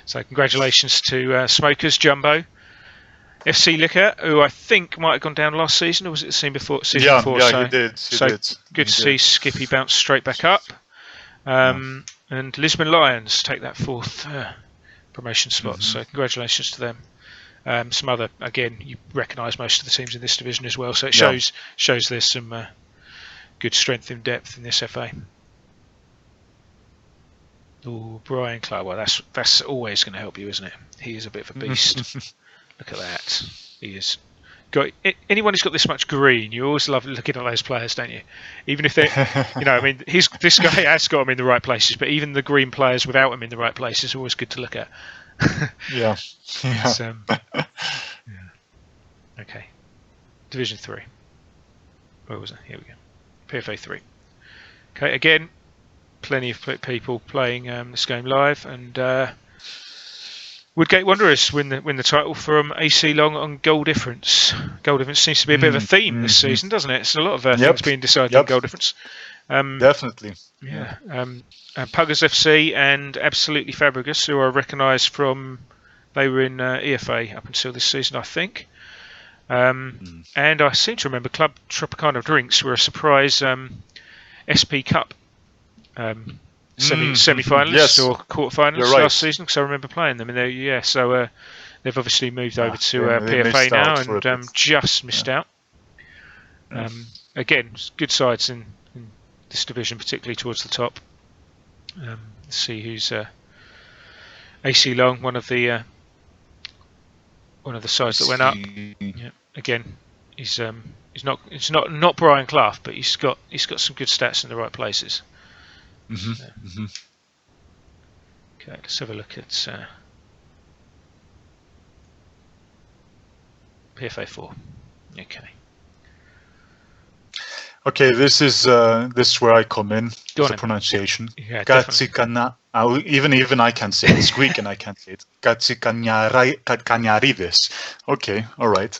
A: So congratulations to Smokers, Jumbo. FC Liquor, who I think might have gone down last season, or was it the season before?
B: Yeah,
A: so,
B: he did.
A: Good to see Skippy bounce straight back up. And Lisbon Lions take that fourth promotion spot. So congratulations to them. Some other, again, you recognise most of the teams in this division as well. So it shows there's some good strength and depth in this FA. Oh, Brian Clark. Well, that's always going to help you, isn't it? He is a bit of a beast. Look at that. He is. Anyone who's got this much green, you always love looking at those players, don't you? Even if they, I mean, this guy has got him in the right places, but even the green players without him in the right places are always good to look at.
B: Yeah.
A: Okay. Division 3. Where was it? Here we go. PFA 3. Okay, again, plenty of people playing this game live, and Woodgate Wanderers win the title from AC Long on goal difference. Goal difference seems to be a bit of a theme this season, doesn't it? It's a lot of things being decided on goal difference.
B: Definitely.
A: Yeah. Puggers FC and Absolutely Fabregas, who are recognised from, they were in EFA up until this season, I think. And I seem to remember Club Tropicana Drinks were a surprise SP Cup semi-finalists
B: yes.
A: or quarter-finalists
B: You're right.
A: last season, because I remember playing them. And so they've obviously moved over to
B: they missed
A: PFA now
B: out for a
A: and
B: bit.
A: just missed out. Again, good sides in this division, particularly towards the top. Let's see who's AC Long, one of the sides that went up. Yeah, again, he's not Brian Clough, but he's got some good stats in the right places. Okay, let's have a look at PFA 4. Okay.
B: Okay, this is where I come in.
A: Go
B: The
A: on.
B: pronunciation.
A: Yeah,
B: Even I can't say it. It's Greek and I can't say it. Katsikanyarides. Okay, all right.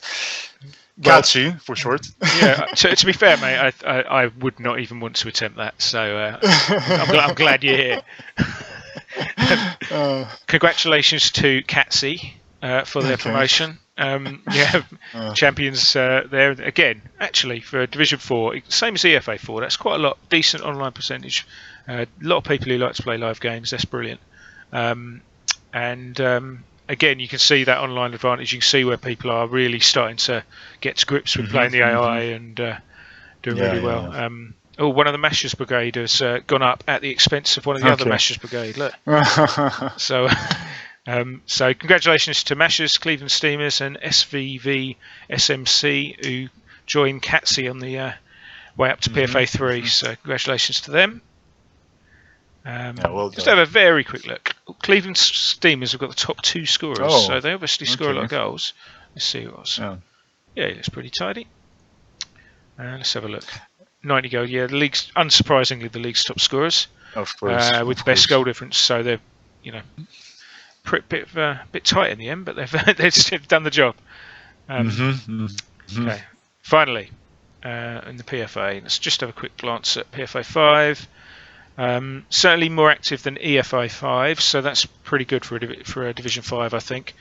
B: Katsi for short.
A: Yeah. To be fair, mate, I would not even want to attempt that. So I'm glad you're here. Congratulations to Katsi for their promotion. Champions there again. Actually, for Division 4, same as EFA 4, that's quite a lot. Decent online percentage. A lot of people who like to play live games. That's brilliant. Again, you can see that online advantage. You can see where people are really starting to get to grips with playing the AI and doing really well. One of the Mashers Brigade has gone up at the expense of one of the other Mashers Brigade. Look. So congratulations to Mashers, Cleveland Steamers, and SVV SMC who joined Katsi on the way up to PFA 3. So congratulations to them.
B: Well
A: just
B: done.
A: have a very quick look. Cleveland Steamers have got the top 2 scorers, so they obviously score a lot of goals. Let's see who else. Yeah, it looks pretty tidy. Let's have a look. 90 goal. Yeah, the league's unsurprisingly the league's top scorers.
B: Of course.
A: With the best goal difference, so they're bit tight in the end, but they've done the job. Okay. Finally, in the PFA, let's just have a quick glance at PFA 5. Certainly more active than EFA 5, so that's pretty good for a Division 5, I think.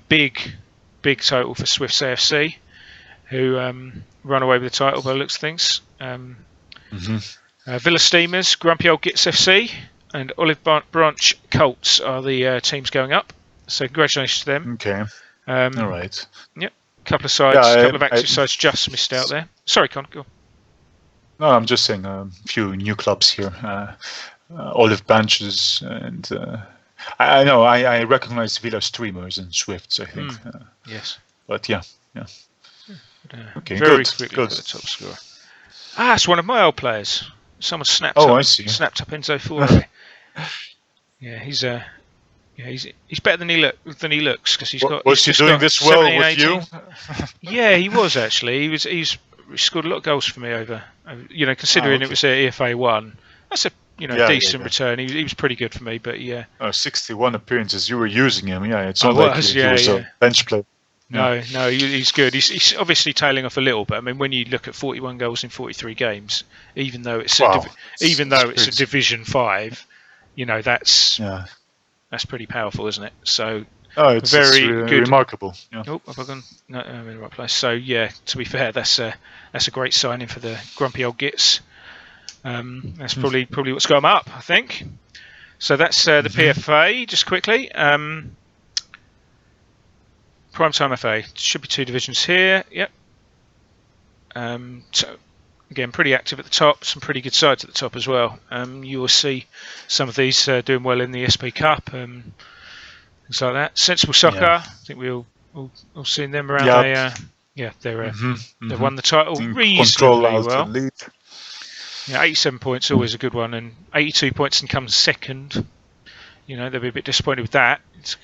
A: Big total for Swifts AFC, who run away with the title by the looks of things. Villa Steamers, Grumpy Old Gits FC, and Olive Branch Colts are the teams going up. So congratulations to them.
B: Okay. All right.
A: Yep. Couple of sides, of active sides just missed out there. Sorry, Con, go on.
B: No, I'm just saying a few new clubs here. Olive Branches and I know I recognize Villa Streamers and Swifts, I think.
A: Yes.
B: But yeah. Okay,
A: very
B: good.
A: quickly at the top scorer. It's one of my old players. Someone snapped
B: I see.
A: Snapped up Enzo Fore. Yeah, he's better than he looks because he's got.
B: Was he doing this well
A: 17,
B: with
A: 18.
B: you?
A: Yeah, he was actually. He scored a lot of goals for me over. Considering it was EFA 1, that's a decent return. He was pretty good for me, but yeah.
B: 61 appearances. You were using him. Yeah, it's
A: I
B: not like
A: was,
B: he was a bench player.
A: No, he's good. He's obviously tailing off a little, but I mean, when you look at 41 goals in 43 games, even though it's a Division 5, that's pretty powerful, isn't it? So
B: it's
A: very good.
B: Remarkable. Yeah.
A: Oh, have I gone? No, I'm in the right place. So yeah, to be fair, that's a great signing for the Grumpy Old Gits. That's probably what's got him up, I think. So that's the PFA. Just quickly. Primetime FA, should be 2 divisions here. Yep. So again, pretty active at the top. Some pretty good sides at the top as well. You will see some of these doing well in the SP Cup, things like that. Sensible Soccer, I think we'll seen them around. They've won the title reasonably well. Yeah, 87 points, always a good one, and 82 points and comes second. They'll be a bit disappointed with that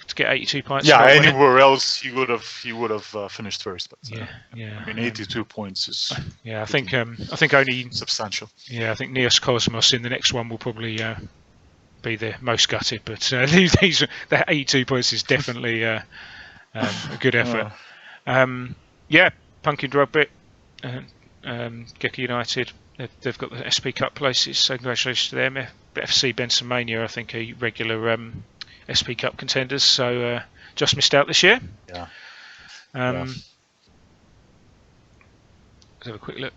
A: to get 82 points.
B: Yeah, anywhere else he would have finished first. But,
A: I
B: mean, 82 points is.
A: Yeah, I think only
B: substantial.
A: Yeah, I think Neos Cosmos in the next one will probably be the most gutted, but that 82 points is definitely a good effort. Pumpkin Drugbit, Gecko United. They've got the SP Cup places, so congratulations to them. FC Benson Mania, I think, are regular SP Cup contenders, so just missed out this year. Let's have a quick look.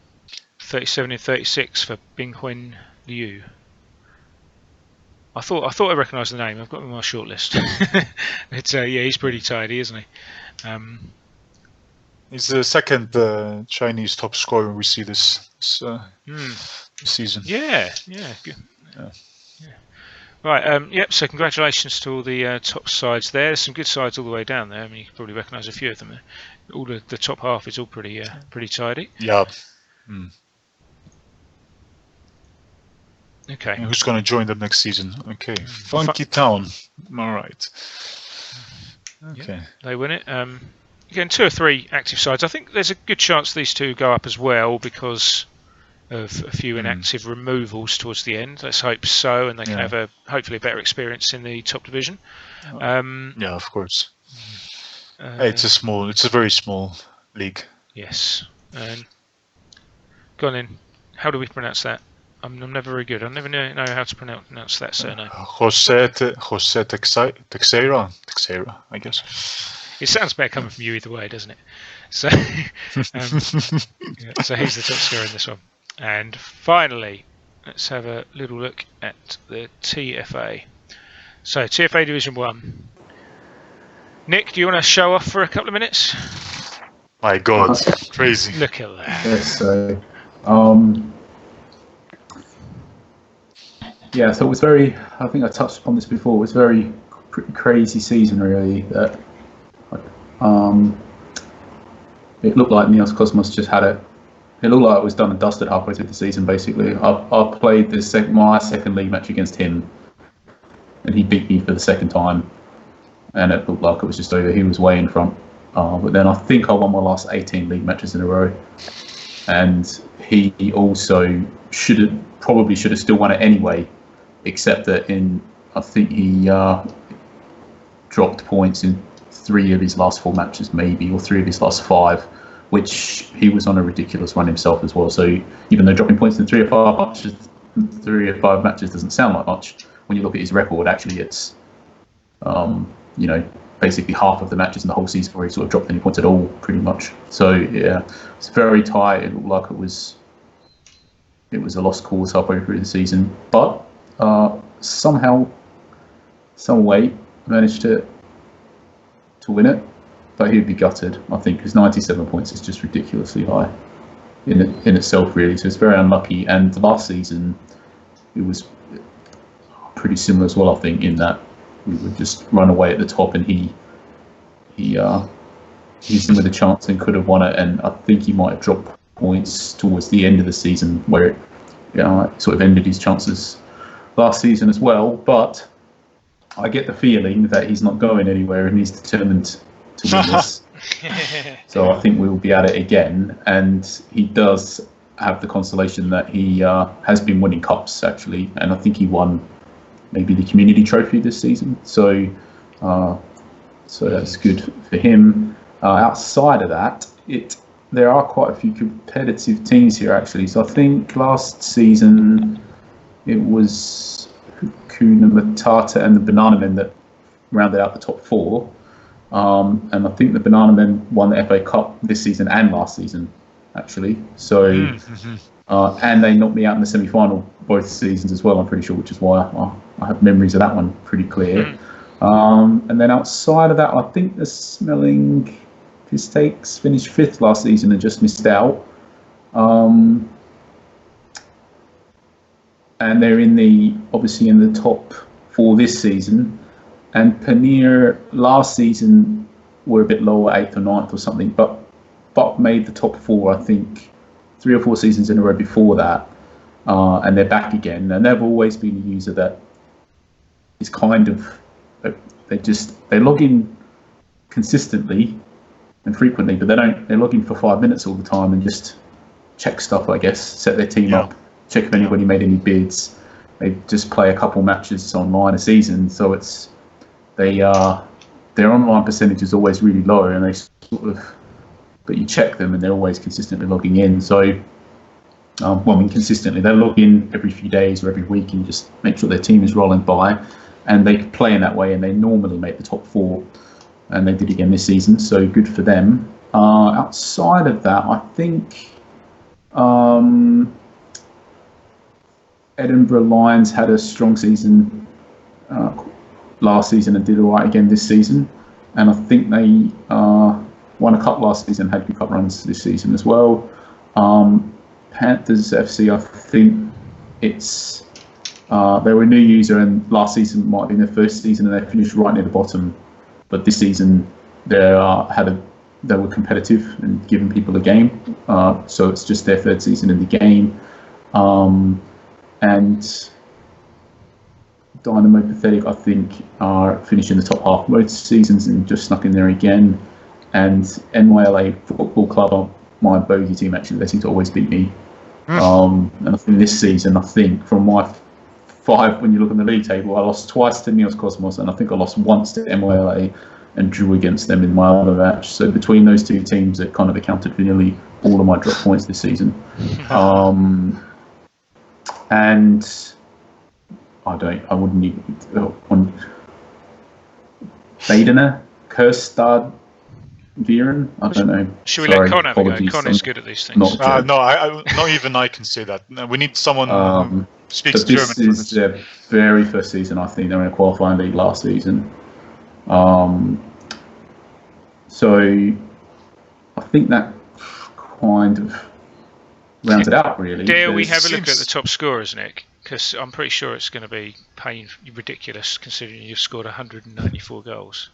A: 37 and 36 for Binghuan Liu. I thought I recognised the name. I've got him on my shortlist. It's yeah, he's pretty tidy, isn't he?
B: He's the second Chinese top scorer we see this season.
A: Yeah, good.
B: Yeah.
A: Right, yep, so congratulations to all the top sides there. There's some good sides all the way down there. I mean, you can probably recognise a few of them there. All the top half is all pretty tidy.
B: Yeah.
A: Okay.
B: And who's going to join them next season? Okay, Funky Town. All right. Okay.
A: Yep, they win it. Again, 2 or 3 active sides. I think there's a good chance these two go up as well because of a few inactive removals towards the end. Let's hope so, and they can have hopefully a better experience in the top division.
B: Yeah, of course. Hey, it's a very small league.
A: Yes. Go on in. How do we pronounce that? I'm never very good. I never know how to pronounce that surname.
B: Jose Teixeira, I guess.
A: It sounds better coming from you either way, doesn't it? So, so he's the top scorer in this one. And finally, let's have a little look at the TFA. So TFA Division 1. Nick, do you want to show off for a couple of minutes?
B: My God, crazy.
A: Look at that.
C: Yes, so, yeah, so it was I think I touched upon this before, it was pretty crazy season really. That it looked like Neos Cosmos just had it. It looked like it was done and dusted halfway through the season. Basically, I played my second league match against him, and he beat me for the second time, and it looked like it was just over. He was way in front, but then I think I won my last 18 league matches in a row, and he also probably should have still won it anyway, except that I think he dropped points in 3 of his last 4 matches, maybe, or 3 of his last 5, which he was on a ridiculous run himself as well. So even though dropping points in 3 or 5 matches doesn't sound like much, when you look at his record, actually it's basically half of the matches in the whole season where he sort of dropped any points at all, pretty much. So yeah, it's very tight. It looked like it was a lost cause halfway through the season, but somehow, some way, managed to win it. But he'd be gutted, I think, because 97 points is just ridiculously high in itself, really. So it's very unlucky. And the last season, it was pretty similar as well, I think, in that we would just run away at the top, and he used him with a chance and could have won it. And I think he might have dropped points towards the end of the season, where it sort of ended his chances last season as well. But I get the feeling that he's not going anywhere, and he's determined to win this. So I think we'll be at it again, and he does have the consolation that he has been winning cups, actually, and I think he won maybe the community trophy this season. So that's good for him. Outside of that, there are quite a few competitive teams here, actually. So I think last season it was Hakuna Matata and the Banana Men that rounded out the top 4. And I think the Banana Men won the FA Cup this season and last season, actually. So, and they knocked me out in the semi-final both seasons as well, I'm pretty sure, which is why I have memories of that one pretty clear. And then outside of that, I think the Smelling Mistakes finished 5th last season and just missed out. And they're obviously in the top 4 this season. And Paneer last season were a bit lower, 8th or 9th or something, but made the top 4, I think, 3 or 4 seasons in a row before that. And they're back again. And they've always been a user that is kind of, they log in consistently and frequently, but they log in for 5 minutes all the time and just check stuff, I guess, set their team up, check if anybody made any bids. They just play a couple matches online a season, so their online percentage is always really low, and but you check them and they're always consistently logging in. So, consistently, they log in every few days or every week and just make sure their team is rolling by, and they play in that way, and they normally make the top 4, and they did again this season, so good for them. Outside of that, I think Edinburgh Lions had a strong season last season and did all right again this season. And I think they won a cup last season, had good cup runs this season as well. Panthers FC, I think it's they were a new user, and last season might have been their first season, and they finished right near the bottom. But this season they were competitive and giving people a game. So it's just their third season in the game. And Dynamo Pathetic, I think, are finishing the top half most seasons and just snuck in there again. And NYLA Football Club are my bogey team, actually. They seem to always beat me. And I think this season, from my 5, when you look on the league table, I lost twice to Neos Cosmos, and I think I lost once to NYLA and drew against them in my other match. So between those two teams, it kind of accounted for nearly all of my drop points this season. And I wouldn't even on Badener, Kirstad, Viren. I don't know.
A: Should we let Con have a go? Con is good at these things.
B: Not even I can say that. We need someone who speaks German.
C: This is their very first season. I think they were in a qualifying league last season. So I think that kind of rounds it out, really.
A: Dare we have a look at the top scorers, Nick? Because I'm pretty sure it's going to be ridiculous considering you've scored 194 goals.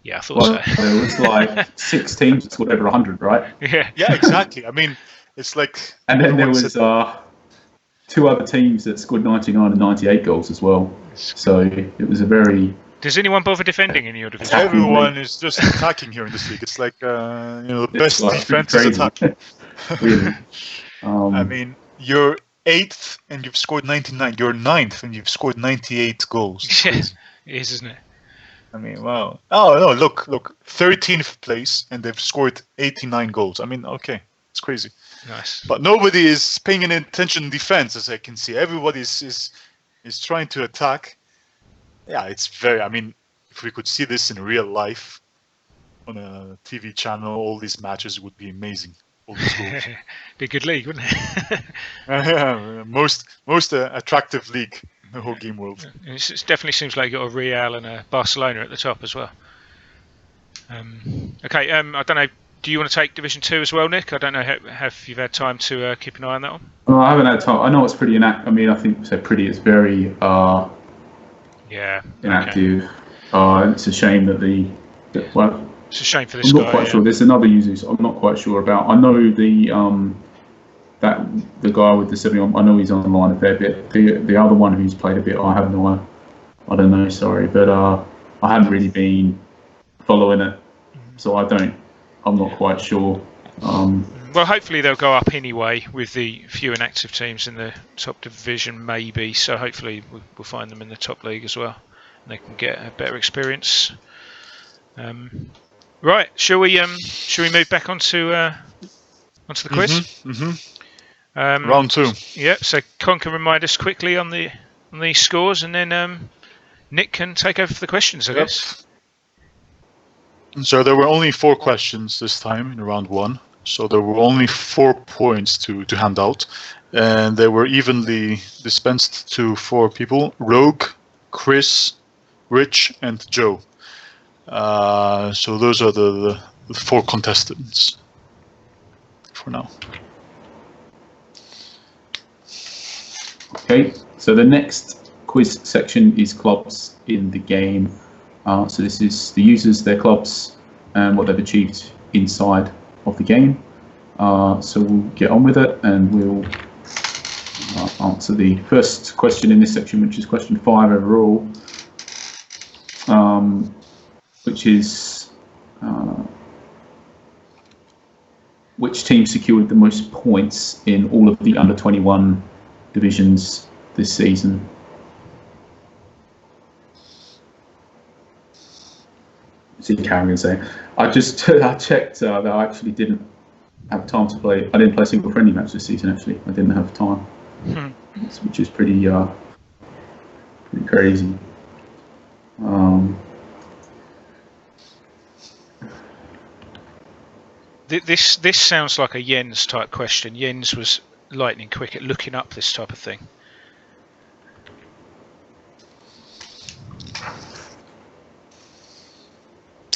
A: Yeah, I thought so.
C: There was like 6 teams that scored over 100, right?
A: Yeah.
B: Yeah, exactly. I mean, it's like...
C: And then there was 2 other teams that scored 99 and 98 goals as well. So it was a very...
A: Does anyone bother defending in your division?
B: Everyone is just attacking here in this league. It's like, the best defense is attack.
C: Really.
B: I mean, you're 8th and you've scored 99. You're 9th and you've scored 98 goals.
A: Yeah, it is, isn't it?
B: I mean, wow. Oh, no, look. 13th place and they've scored 89 goals. I mean, okay, it's crazy.
A: Nice.
B: But nobody is paying any attention in defense, as I can see. Everybody is trying to attack. Yeah, it's very... I mean, if we could see this in real life on a TV channel, all these matches would be amazing. All these goals.
A: Be a good league, wouldn't it?
B: Yeah, most attractive league in the whole game world.
A: It definitely seems like you've got a Real and a Barcelona at the top as well. Okay, I don't know. Do you want to take Division 2 as well, Nick? I don't know. Have you had time to keep an eye on that one?
C: Well, I haven't had time. I know it's pretty inactive. I mean, I think so. Pretty. It's very inactive. Okay. It's a shame that
A: it's a shame for this
C: guy.
A: I'm
C: not quite sure. There's another user I'm not quite sure about. I know the guy with the 71. I know he's online a fair bit. The other one who's played a bit, I don't know. Sorry, but I haven't really been following it, so I'm not quite sure.
A: Well, hopefully they'll go up anyway with the few inactive teams in the top division, maybe. So hopefully we'll find them in the top league as well, and they can get a better experience. Right, shall we move back onto the quiz?
B: Round 2.
A: Yeah. So Con can remind us quickly on the scores, and then Nick can take over for the questions, I guess.
B: So there were only 4 questions this time in round 1. So there were only 4 points to hand out, and they were evenly dispensed to 4 people: Rogue, Chris, Rich, and Joe. So those are the 4 contestants for now.
C: Okay, so the next quiz section is clubs in the game. So this is the users, their clubs, and what they've achieved inside of the game. So we'll get on with it, and we'll answer the first question in this section, which is question 5 overall, which is which team secured the most points in all of the under 21 divisions this season? See, Karen can say. I checked that I actually didn't have time to play. I didn't play a single friendly match this season. Actually, I didn't have time, which is pretty crazy.
A: This sounds like a Jens type question. Jens was lightning quick at looking up this type of thing.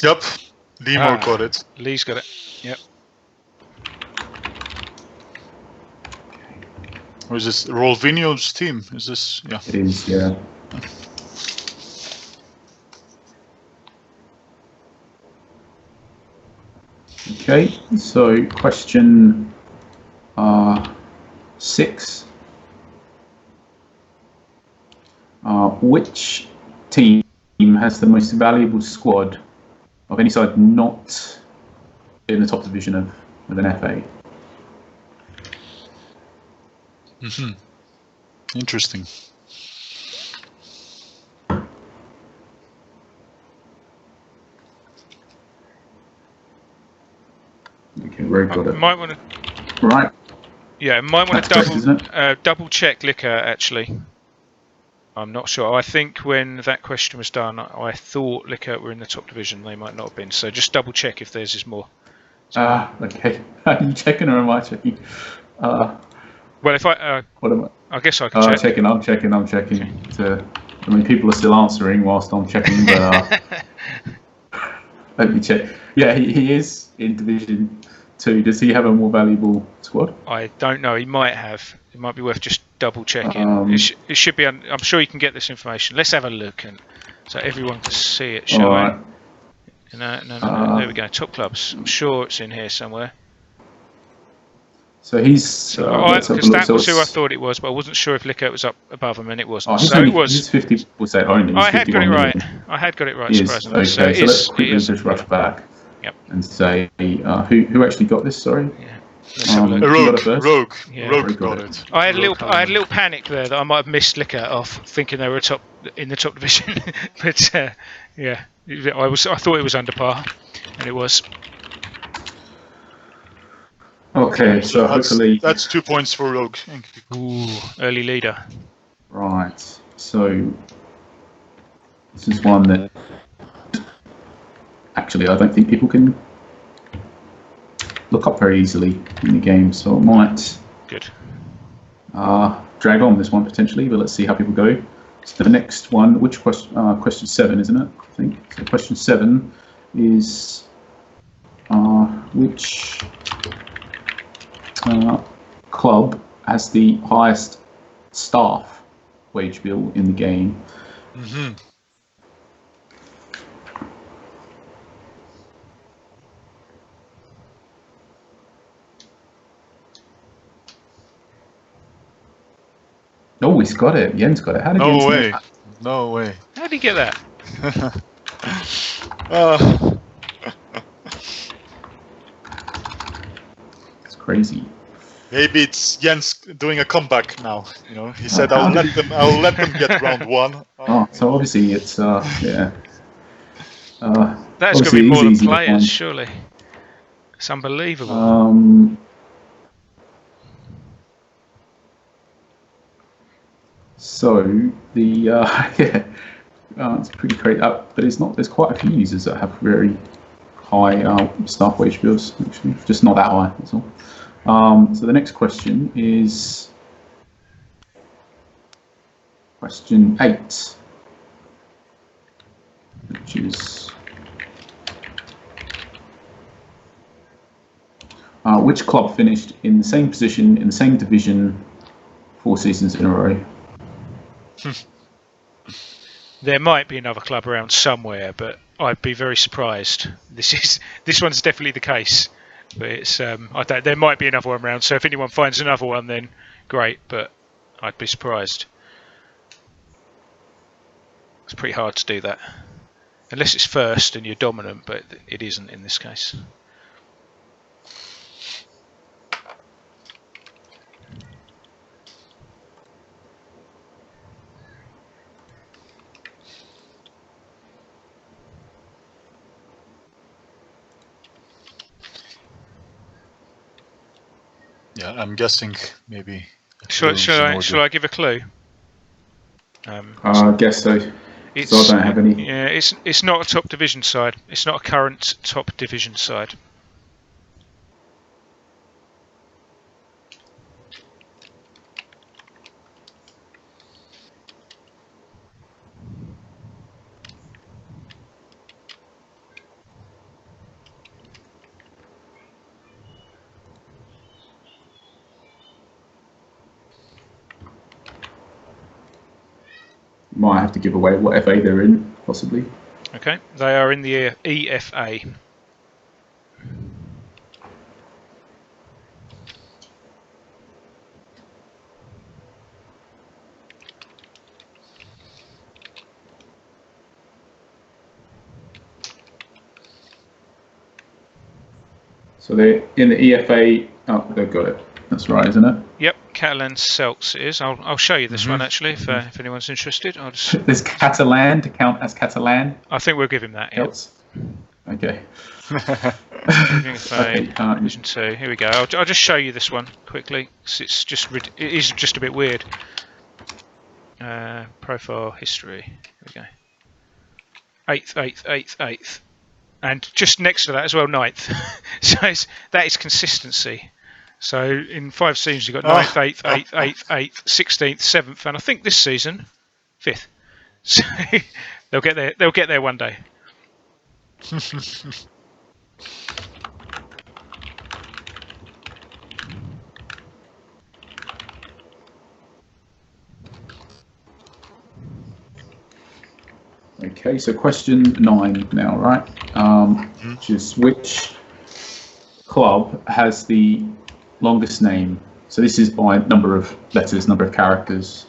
B: Yep. Limo got it.
A: Lee's got it. Yep.
B: Or is this Rolvinho's team? Is this? Yeah.
C: It is, yeah. Okay, so question 6. Which team has the most valuable squad of any side not in the top division of an FA?
B: Interesting.
C: Okay, Rogue got it.
A: Might want to.
C: Right.
A: Yeah, might want
C: That's
A: to
C: correct, isn't it?
A: double check Liquor actually. I'm not sure. I think when that question was done, I thought Liquor were in the top division. They might not have been. So just double check if theirs is more.
C: Okay. Are you checking or am I checking?
A: Well, if
C: What am
A: I guess I can
C: I?
A: check.
C: I'm checking. I mean, people are still answering whilst I'm checking, but let me check. Yeah, he is in Division 2. Does he have a more valuable squad?
A: I don't know. He might have. It might be worth just double checking. It should be. I'm sure you can get this information. Let's have a look, and so everyone can see it. Shall
C: All right.
A: No. There we go. Top clubs. I'm sure it's in here somewhere.
C: So he's.
A: Because that was who I thought it was, but I wasn't sure if Liquor was up above him, and it wasn't.
C: So it was. He's 50% only.
A: I had got it right. I had got it right. Surprisingly.
C: Okay, so let's quickly just rush back.
A: Yep.
C: And say who actually got this? Sorry.
A: Yeah.
B: Rogue
C: Rogue
B: got it.
A: I had a little panic there that I might have missed Liquor off, thinking they were in the top division, but yeah, I thought it was under par, and it was.
C: Okay, so hopefully
B: that's 2 points for Rogue.
A: Ooh, early leader.
C: Right. So this is one that actually I don't think people can look up very easily in the game, so it might drag on this one potentially, but let's see how people go. So the next one, which question 7, isn't it? I think. So question 7 is which club has the highest staff wage bill in the game?
B: Mm-hmm.
C: Oh, he's got it. Jens got it. How did Jens
B: No
C: know
B: way.
C: that?
B: No way.
A: How did he get that?
C: It's crazy.
B: Maybe it's Jens doing a comeback now. You know, he said, "I'll let them get round 1."
C: So obviously it's yeah.
A: That's got to be more than players, surely. It's unbelievable.
C: So the yeah, it's pretty crazy. But it's not. There's quite a few users that have very high staff wage bills. Actually, just not that high. That's all. So the next question is question 8, which is which club finished in the same position in the same division 4 seasons in a row?
A: There might be another club around somewhere, but I'd be very surprised. This one's definitely the case, but it's there might be another one around. So if anyone finds another one, then great. But I'd be surprised. It's pretty hard to do that, unless it's first and you're dominant. But it isn't in this case.
B: Yeah, I'm guessing maybe.
A: Shall I give a clue?
C: I guess so. So I don't have any.
A: Yeah, it's not a top division side. It's not a current top division side.
C: might have to give away what FA they're in, possibly.
A: Okay, they are in the EFA.
C: So they're in the EFA. Oh, they've got it. That's right, isn't it?
A: Yep, Catalan Celts it is. I'll show you this one actually if anyone's interested. I'll just.
C: There's Catalan to count as Catalan.
A: I think we'll give him that.
C: Celts. Okay.
A: EFA Division 2. Here we go. I'll just show you this one quickly. It's just it is just a bit weird. Profile history. Here we go. 8th. And just next to that as well, 9th. So that is consistency. So in 5 seasons you've got 9th, 8th, 16th, 7th, and I think this season 5th. So they'll get there. They'll get there one day.
C: Okay, so question 9 now, right? Which is which club has the longest name? So this is by number of letters, number of characters.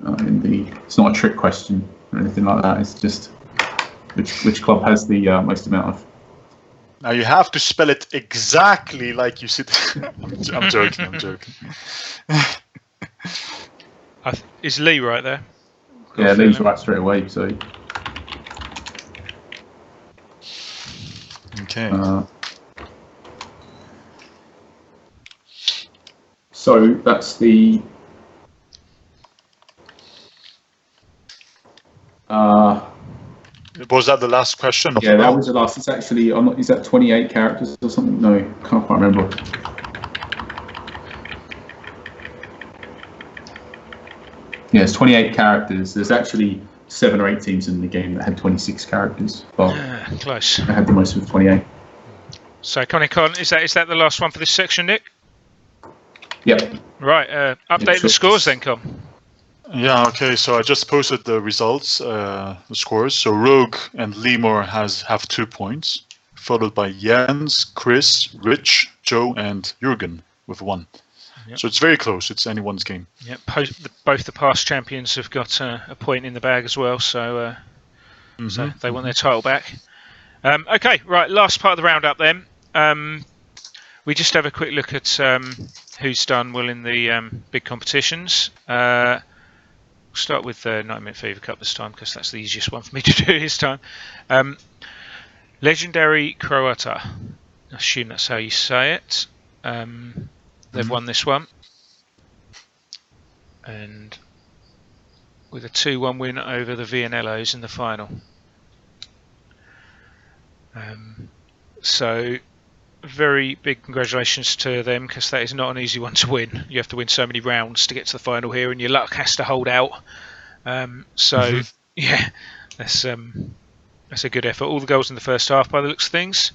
C: It's not a trick question or anything like that. It's just which club has the most amount of.
D: Now you have to spell it exactly like you said. I'm joking.
A: Is Lee right there?
C: Yeah, Lee's right straight away. So.
D: Okay.
C: So that's the.
D: Was that the last question?
C: Yeah, that was the last. It's actually. Is that 28 characters or something? No, can't quite remember. Yeah, it's 28 characters. There's actually 7 or 8 teams in the game that had 26 characters. But
A: close.
C: I had the most with 28.
A: So, Con, is that the last one for this section, Nick?
C: Yep.
A: Right. Update the scores then, Con.
D: Yeah. Okay. So I just posted the results, the scores. So Rogue and Lemur have 2 points, followed by Jens, Chris, Rich, Joe, and Jurgen with 1. Yep. So it's very close. It's anyone's game.
A: Yeah, both the past champions have got a point in the bag as well, so so they want their title back. Okay, right. Last part of the roundup then. We just have a quick look at who's done well in the big competitions. We'll start with the 90-minute Fever Cup this time because that's the easiest one for me to do this time. Legendary Croata. I assume that's how you say it. They've won this one, and with a 2-1 win over the Vianellos in the final. So very big congratulations to them because that is not an easy one to win. You have to win so many rounds to get to the final here, and your luck has to hold out. Yeah, that's a good effort. All the goals in the first half by the looks of things.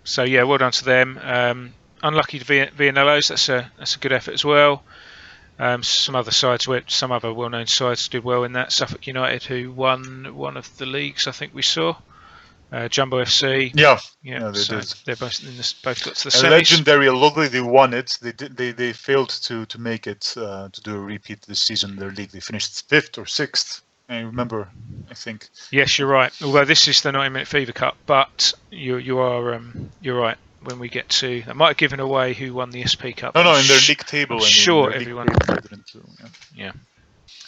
A: So yeah, well done to them. Unlucky to Vianellos. That's a good effort as well. Some other well-known sides did well in that. Suffolk United, who won one of the leagues, I think we saw. Jumbo FC.
D: Yeah,
A: they did. They're both got to the
D: semis. Legendary, luckily they won it. They failed to make it to do a repeat this season in their league. They finished 5th or 6th. I remember, I think.
A: Yes, you're right. Although this is the 90-minute Fever Cup, but you're right. When we get to, I might have given away who won the SP Cup.
D: No, in their league table.
A: I'm sure everyone. Yeah.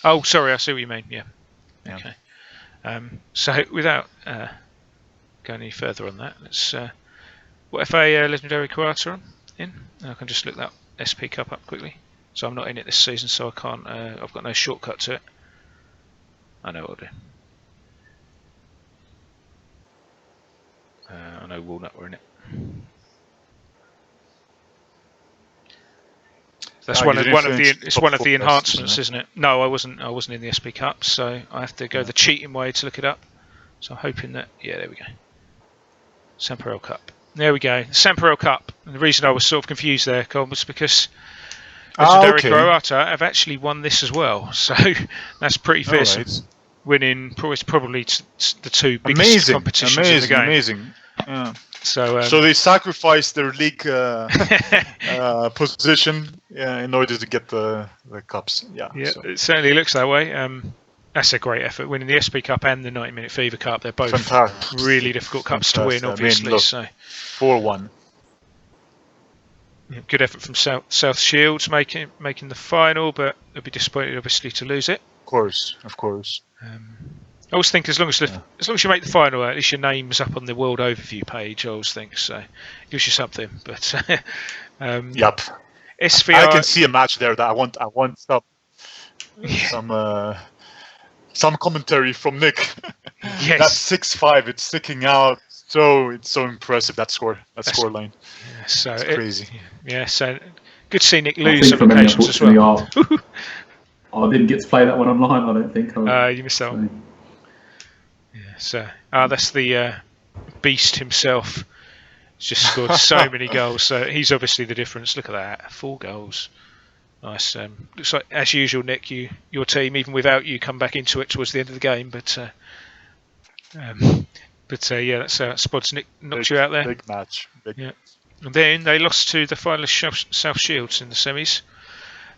A: Oh, sorry. I see what you mean. Yeah. Okay. So without going any further on that, let's. What FA Legendary Croata in? I can just look that SP Cup up quickly. So I'm not in it this season, so I can't. I've got no shortcut to it. I know what I'll do. I know Walnut were in it. That's one of the enhancements, isn't it? No, I wasn't in the SP Cup, so I have to go the cheating way to look it up. So I'm hoping that there we go. Samperel Cup. There we go. Samperel Cup. And the reason I was sort of confused there, Colin, was because Legendary
D: okay.
A: Croata have actually won this as well. So that's pretty
D: All
A: fearsome.
D: right.
A: Winning probably the two biggest competitions in the game.
D: Amazing. Yeah.
A: So,
D: So they sacrificed their league position in order to get the cups. Yeah.
A: yeah,
D: So.
A: it certainly looks that way. That's a great effort. Winning the SP Cup and the 90-minute Fever Cup, they're both
D: Fantastic.
A: really difficult cups to win, obviously.
D: look,
A: So
D: 4-1.
A: yeah, good effort from South Shields making the final, but they'll be disappointed, obviously, to lose it.
D: Of course.
A: I always think as long as you make the final, at least your name's up on the World Overview page. I always think so. Gives you something. But
D: Yep.
A: SVR,
D: I can see a match there that I want some commentary from Nick.
A: Yes.
D: That 6-5, it's sticking out. So it's so impressive, that score line.
A: Yeah, so
D: It's crazy.
A: Yeah, so good to see Nick
C: I
A: lose
C: think
A: some
C: for me,
A: occasions as well.
C: unfortunately, I didn't get to play that one online. I don't think.
A: You missed that one. Yeah, so that's the beast himself. He's just scored so many goals. So he's obviously the difference. Look at that, 4 goals. Nice. Looks like, as usual, Nick, your team, even without you, come back into it towards the end of the game. But yeah, that's Spods knocked you out there.
D: Big match.
A: Yeah. And then they lost to the finalist South Shields in the semis.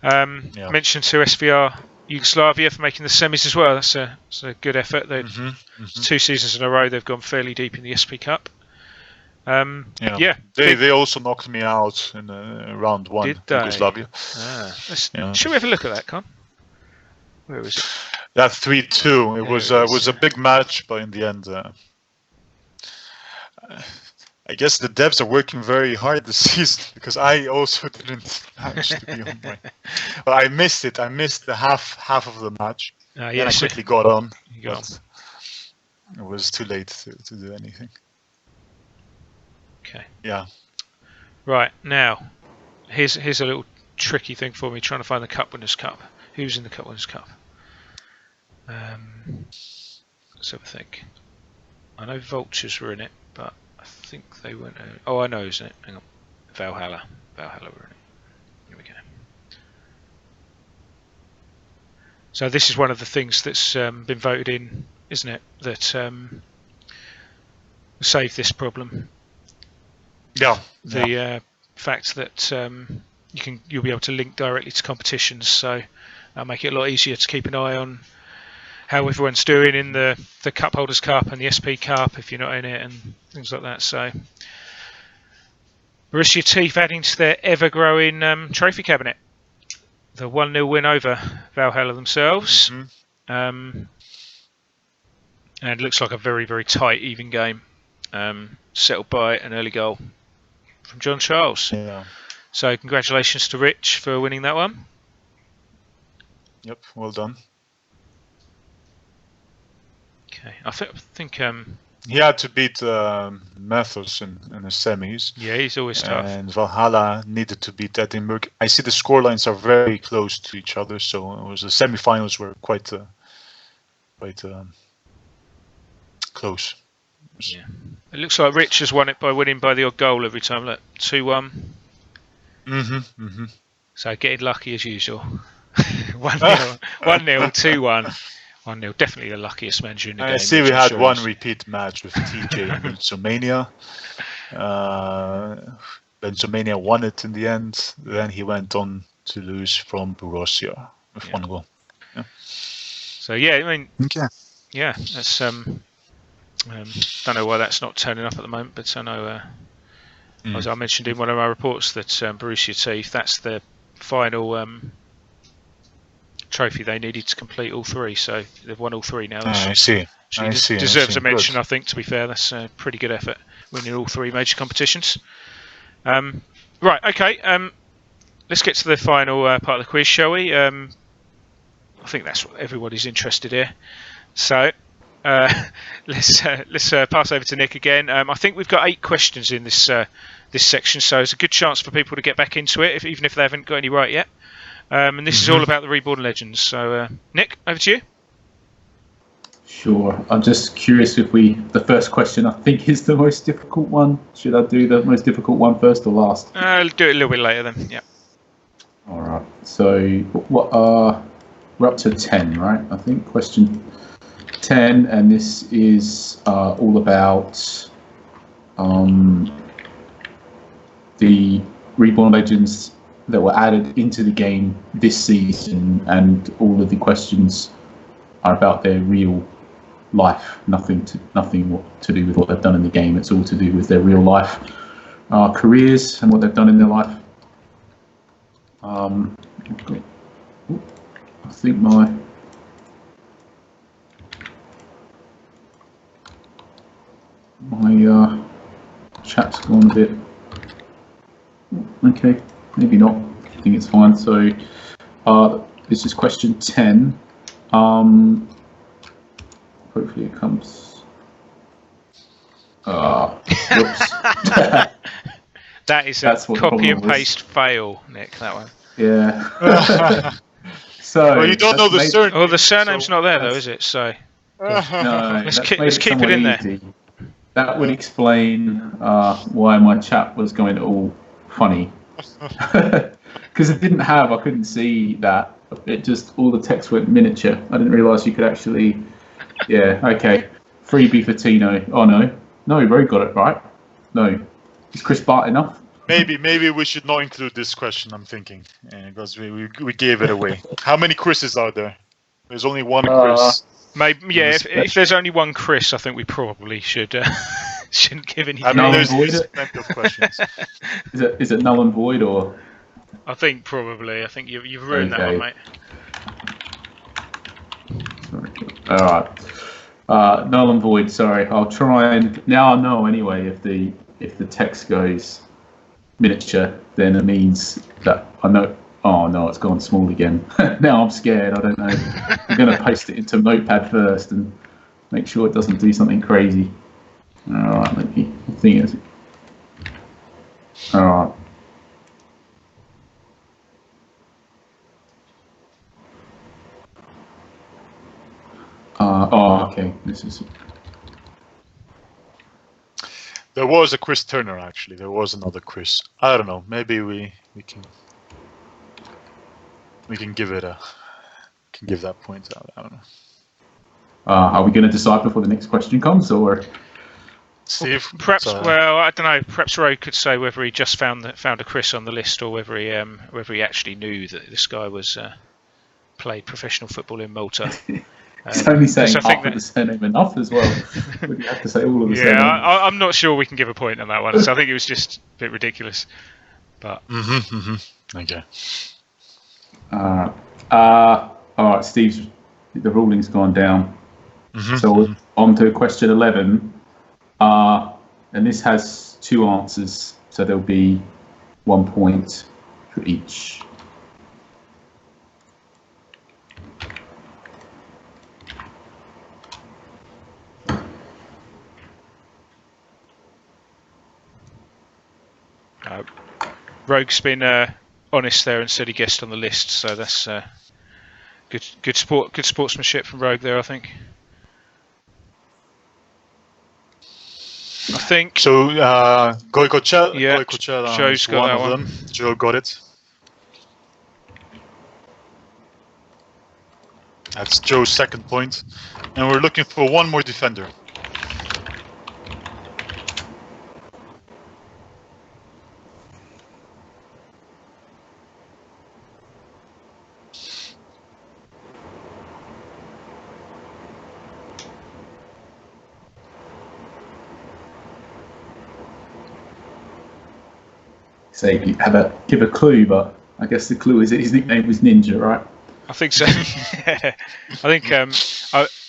A: Mentioned to SVR Yugoslavia for making the semis as well. That's a good effort. 2 seasons in a row they've gone fairly deep in the SP Cup.
D: They also knocked me out in round 1.
A: Did they?
D: Yugoslavia.
A: Should we have a look at that, Con? Where was it?
D: That 3-2. It was a big match, but in the end, I guess the devs are working very hard this season because I also didn't manage to be on my. But I missed it. I missed the half of the match. And I quickly got on. It was too late to do anything.
A: Okay.
D: Yeah.
A: Right, now, here's a little tricky thing for me, trying to find the Cup Winners' Cup. Who's in the Cup Winners' Cup? Let's have a think. I know Vultures were in it, but I think they weren't. I know who's in it. Hang on. Valhalla. Valhalla were in it. Here we go. So this is one of the things that's been voted in, isn't it? That save this problem.
D: Yeah.
A: The fact that you'll be able to link directly to competitions, so that'll make it a lot easier to keep an eye on how everyone's doing in the Cup Holders Cup and the SP Cup if you're not in it and things like that. So Borussia Teeth adding to their ever-growing trophy cabinet. The 1-0 win over Valhalla themselves. And it looks like a very, very tight, even game. Settled by an early goal from John Charles.
D: Yeah.
A: So congratulations to Rich for winning that one.
D: Yep, well done.
A: Okay, I think
D: he had to beat Mathos in the semis.
A: Yeah, he's always tough.
D: And Valhalla needed to beat Edinburgh. I see the scorelines are very close to each other, so it was the semi-finals were quite close.
A: Yeah. It looks like Rich has won it by winning by the odd goal every time. Look, 2-1. So getting lucky as usual. 1-0, 2-1. 1-0, definitely the luckiest manager in the game.
D: I see we had one repeat match with TJ in Benzomania. Benzomania won it in the end. Then he went on to lose from Borussia with 1 goal. Yeah.
A: So yeah, I mean, yeah, that's don't know why that's not turning up at the moment, but I know, as I mentioned in one of my reports, that Borussia Teeth, that's the final trophy they needed to complete all 3. So they've won all 3 now.
D: I see.
A: Deserves a mention, I think. To be fair, that's a pretty good effort, winning all 3 major competitions. Right, okay. Let's get to the final part of the quiz, shall we? I think that's what everybody's interested here. So. Let's pass over to Nick again. I think we've got 8 questions in this section, so it's a good chance for people to get back into it, even if they haven't got any right yet. And this is all about the Reborn Legends. So, Nick, over to you.
C: Sure. I'm just curious if the first question I think is the most difficult one. Should I do the most difficult one first or last?
A: Do it a little bit later then. Yeah.
C: All right. So what? We're up to 10, right? I think question 10, and this is all about the Reborn Legends that were added into the game this season, and all of the questions are about their real life. Nothing to do with what they've done in the game. It's all to do with their real life careers and what they've done in their life. I think my chat's gone a bit. Okay, maybe not. I think it's fine. So this is question 10. Hopefully it comes. Whoops.
A: That's a copy and paste fail, Nick. That one.
C: Yeah. So
D: well, you don't know the surname.
A: Oh, the surname's not there though, is it? So
C: no,
A: let's keep it in there.
C: That would explain why my chat was going all funny. Because I couldn't see that. It just, all the text went miniature. I didn't realise you could actually. Yeah. Okay. Freebie for Tino. Oh no, Rogue got it right. No, is Chris Bart enough?
D: Maybe we should not include this question. I'm thinking because we gave it away. How many Chris's are there? There's only one Chris.
A: Maybe, yeah. If there's only one Chris, I think we probably shouldn't give any.
D: I mean, there's plenty of questions.
C: Is it null and void or?
A: I think probably. I think you've ruined that one, mate.
C: All right. Null and void. Sorry, I'll try and now I know anyway. If the text goes miniature, then it means that I know. Oh no, it's gone small again. Now I'm scared. I don't know. I'm going to paste it into Notepad first and make sure it doesn't do something crazy. All right, let me think it. All right. Okay. This is.
D: There was a Chris Turner actually. There was another Chris. I don't know. Maybe we can give that point out. I don't know.
C: Are we going to decide before the next question comes, or?
D: Steve,
A: perhaps. Well, I don't know. Perhaps Rogue could say whether he just found a Chris on the list, or whether he actually knew that this guy was played professional football in Malta.
C: It's only saying half of the surname enough as well. Would you have to say all of the surname?
A: Yeah, I'm not sure we can give a point on that one. So I think it was just a bit ridiculous. But.
D: Okay.
C: All right, Steve's. The ruling's gone down. So on to question 11. And this has two answers, so there'll be 1 point for each.
A: Rogue's been honest there and said he guessed on the list, so that's good sportsmanship from Rogue there, I think.
D: So. Goycochella.
A: Yeah,
D: Goycochella
A: Joe's got
D: one
A: that
D: of
A: one.
D: them. Joe got it. That's Joe's second point, and we're looking for one more defender.
C: Say give a clue, but I guess the clue is that his nickname was Ninja, right?
A: I think so. I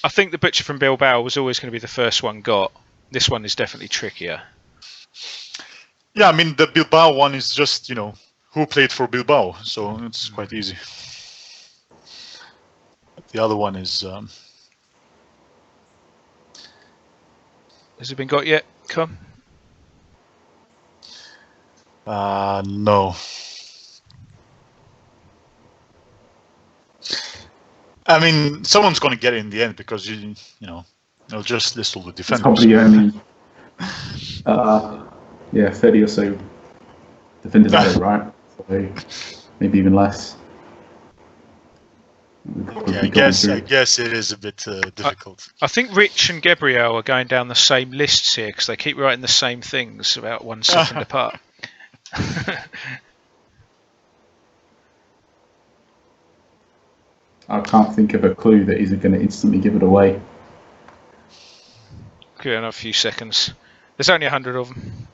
A: think the butcher from Bilbao was always going to be the first one got. This one is definitely trickier.
D: Yeah, I mean the Bilbao one is just who played for Bilbao, so it's quite easy. The other one is.
A: Has it been got yet? Come.
D: No. I mean, someone's going to get it in the end because they'll just list all the defenders.
C: It's probably only 30 or so defenders there, right? So maybe even less.
D: Yeah, I guess it is a bit difficult.
A: I think Rich and Gabriel are going down the same lists here because they keep writing the same things about 1 second apart.
C: I can't think of a clue that isn't going to instantly give it away.
A: Give it a few seconds. There's only 100 of them.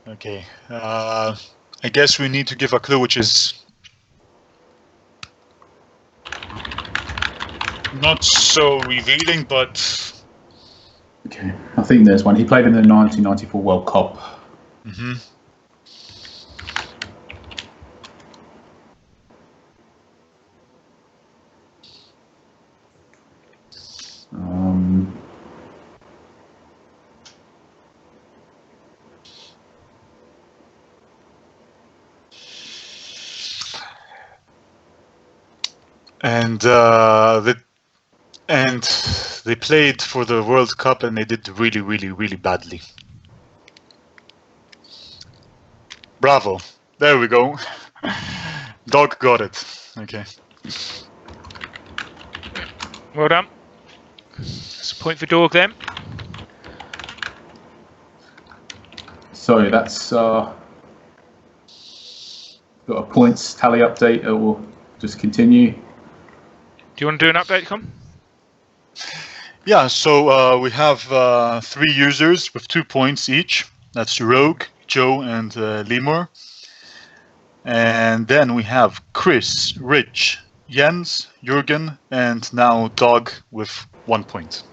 D: Okay. I guess we need to give a clue, which is not so revealing, but.
C: Okay, I think there's one. He played in the 1994 World Cup.
D: Mm-hmm. And they played for the World Cup and they did really, really, really badly. Bravo. There we go. Dog got it. Okay.
A: Well done. That's a point for Dog then.
C: So that's got a points tally update. It will just continue.
A: Do you want to do an update, Con?
D: Yeah, so we have 3 users with 2 points each. That's Rogue, Joe, and Lemur. And then we have Chris, Rich, Jens, Jürgen, and now Dog with 1 point.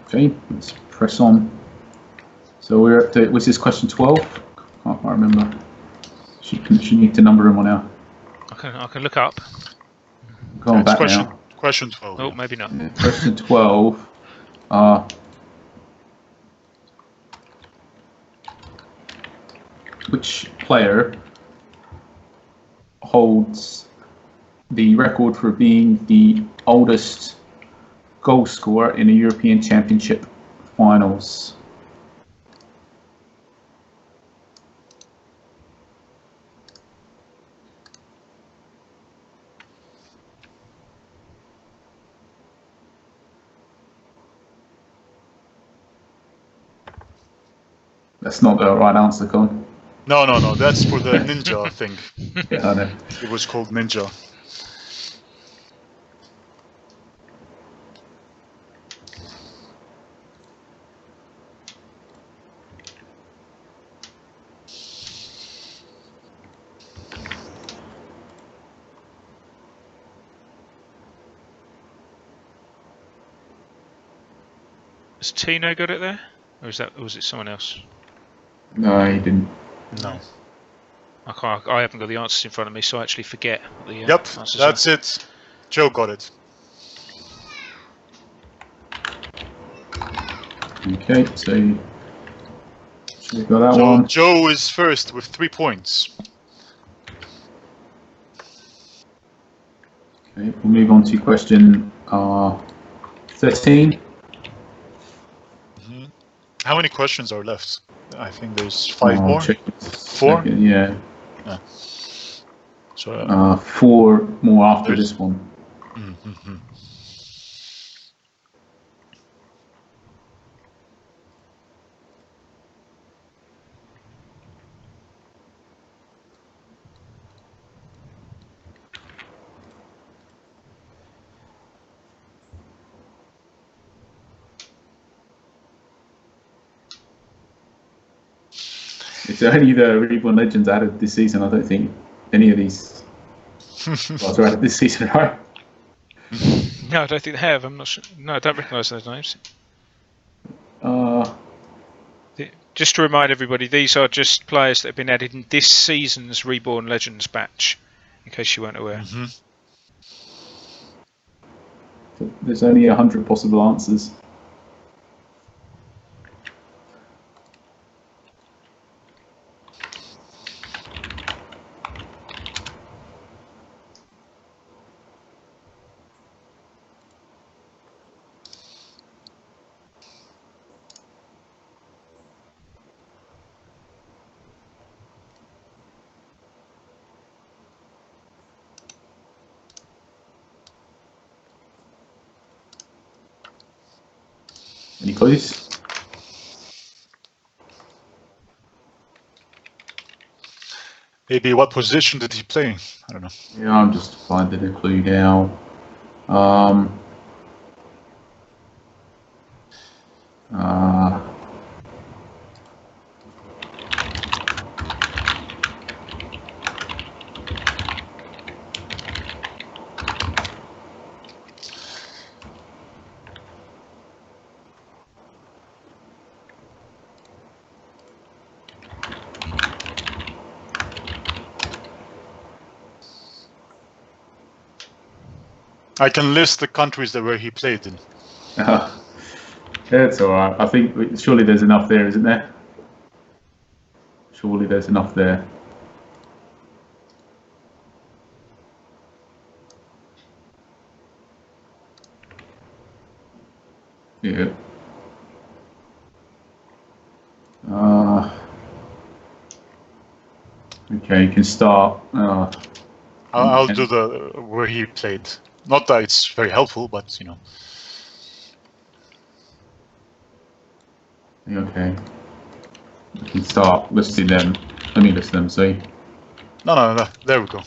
C: Okay, let's press on. So we're up to, was this question 12? I can't remember. She need to number them on now.
A: I can look up.
C: Go on back now.
D: Question 12.
A: Oh, maybe not.
C: Yeah, question 12. Which player holds the record for being the oldest goal scorer in a European Championship finals? That's not the right answer, Con.
D: No, that's for the ninja thing.
C: Yeah, I know.
D: It was called Ninja.
A: Has Tino got it there? Or was it someone else?
C: No, he didn't.
D: No.
A: I haven't got the answers in front of me, so I actually forget what the
D: Yep,
A: answers
D: that's
A: are.
D: it. Joe got it.
C: Okay, so we've got that
D: So
C: one.
D: Joe is first with 3 points.
C: Okay, we'll move on to question 13.
D: How many questions are left? I think there's 5 more.
C: Check
D: 4?
C: second, yeah.
D: So,
C: 4 more after this one.
D: mm-hmm.
C: It's only the Reborn Legends added this season. I don't think any of these guys are added this season, right?
A: No, I don't think they have. I'm not sure. No, I don't recognise those names. Just to remind everybody, these are just players that have been added in this season's Reborn Legends batch, in case you weren't aware.
D: Mm-hmm.
C: There's only 100 possible answers. Any clues?
D: Maybe what position did he play? I don't know.
C: Yeah, I'm just finding a clue now.
D: I can list the countries that where he played in.
C: Yeah, it's all right. I think surely there's enough there, isn't there? Surely there's enough there. Yeah. Okay, you can start.
D: I'll do the where he played. Not that it's very helpful, but you know.
C: Okay. You can start listing them. Let me list them, see?
D: No. There we go.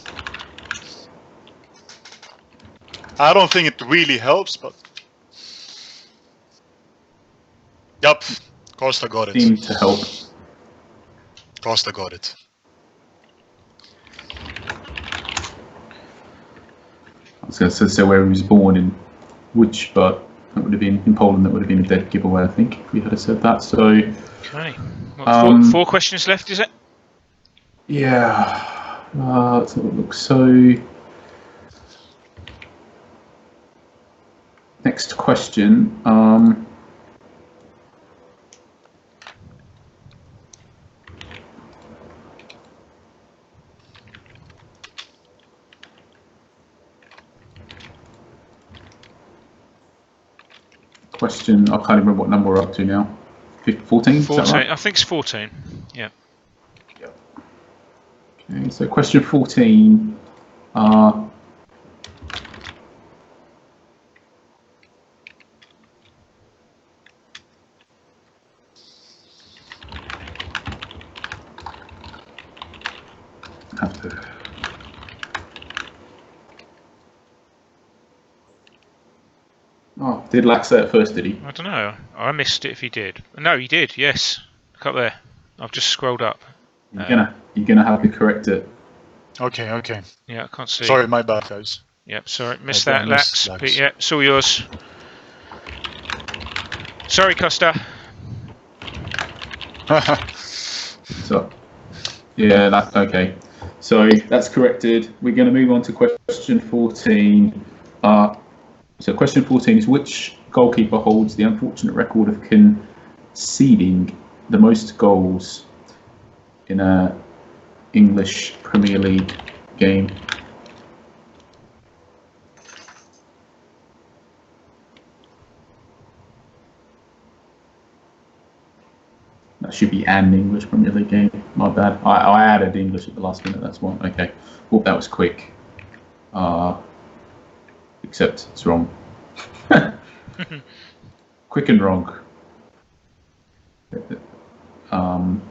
D: I don't think it really helps, but. Yup. Costa got it.
C: Seems to help.
D: Costa got it.
C: I was going to say where he was born in which, but that would have been in Poland. That would have been a dead giveaway, I think, if we had said that. So,
A: Okay. What, four questions left, is it?
C: yeah. Let's have a look. So, next question. Question, I can't remember what number we're up to now. 14?
A: 14.
C: Right?
A: I think it's 14. Yeah.
C: Okay, so question 14. Have to. Oh, did Lax say it first, did he?
A: I don't know. I missed it if he did. No, he did. Yes. Look up there. I've just scrolled up.
C: You're gonna have to correct it.
D: Okay.
A: Yeah, I can't see.
D: Sorry, my bad, guys.
A: Yep, sorry. Missed
D: I
A: that,
D: missed
A: Lax.
D: Lax.
A: But yeah, it's all yours. Sorry, Costa.
C: So, yeah, that's okay. So that's corrected. We're going to move on to question 14. So question 14 is which goalkeeper holds the unfortunate record of conceding the most goals in a English Premier League game? That should be an English Premier League game. My bad. I added English at the last minute. That's one. Okay. Well, that was quick. Except it's wrong. Quick and wrong. And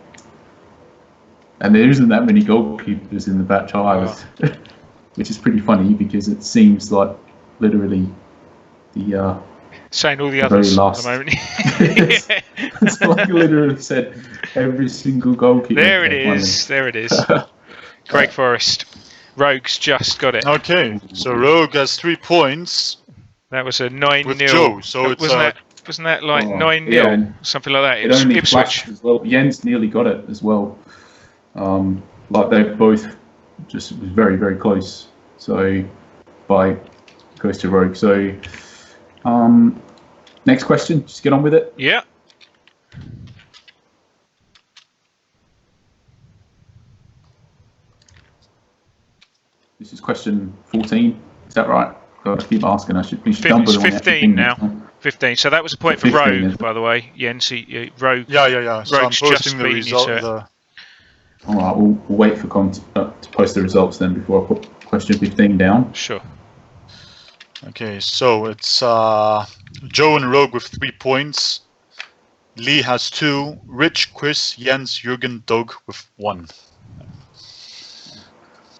C: there isn't that many goalkeepers in the batch I was, which is pretty funny because it seems like literally the
A: saying all the
C: the
A: others
C: very
A: at
C: last.
A: the moment.
C: It's like literally said every single goalkeeper.
A: There it is. There it is. Craig Forrest. Rogue's just got it.
D: Okay, so Rogue has 3 points
A: That was a 9-0.
D: with Joe. So it's
A: Wasn't that like 9-0?
C: yeah, and
A: Something like that.
C: It only
A: Ipswich.
C: flashed as well. Jens nearly got it as well. Like they both just was very, very close. So by goes to Rogue. So next question, just get on with it.
A: Yeah.
C: This is question 14. Is that right? Got to keep asking. We should jump
A: It's
C: with
A: 15 now. 15. So that was a point for
C: 15,
A: Rogue,
C: isn't it?
A: by the way. Jens, Rogue.
D: yeah. So I'm
A: Rogue's just
D: posting the
A: beaten you
D: result.
A: to it.
C: All right, we'll wait for to post the results then before I put question 15 down.
A: Sure.
D: Okay, so it's Joe and Rogue with 3 points, Lee has 2. Rich, Chris, Jens, Jürgen, Doug with 1.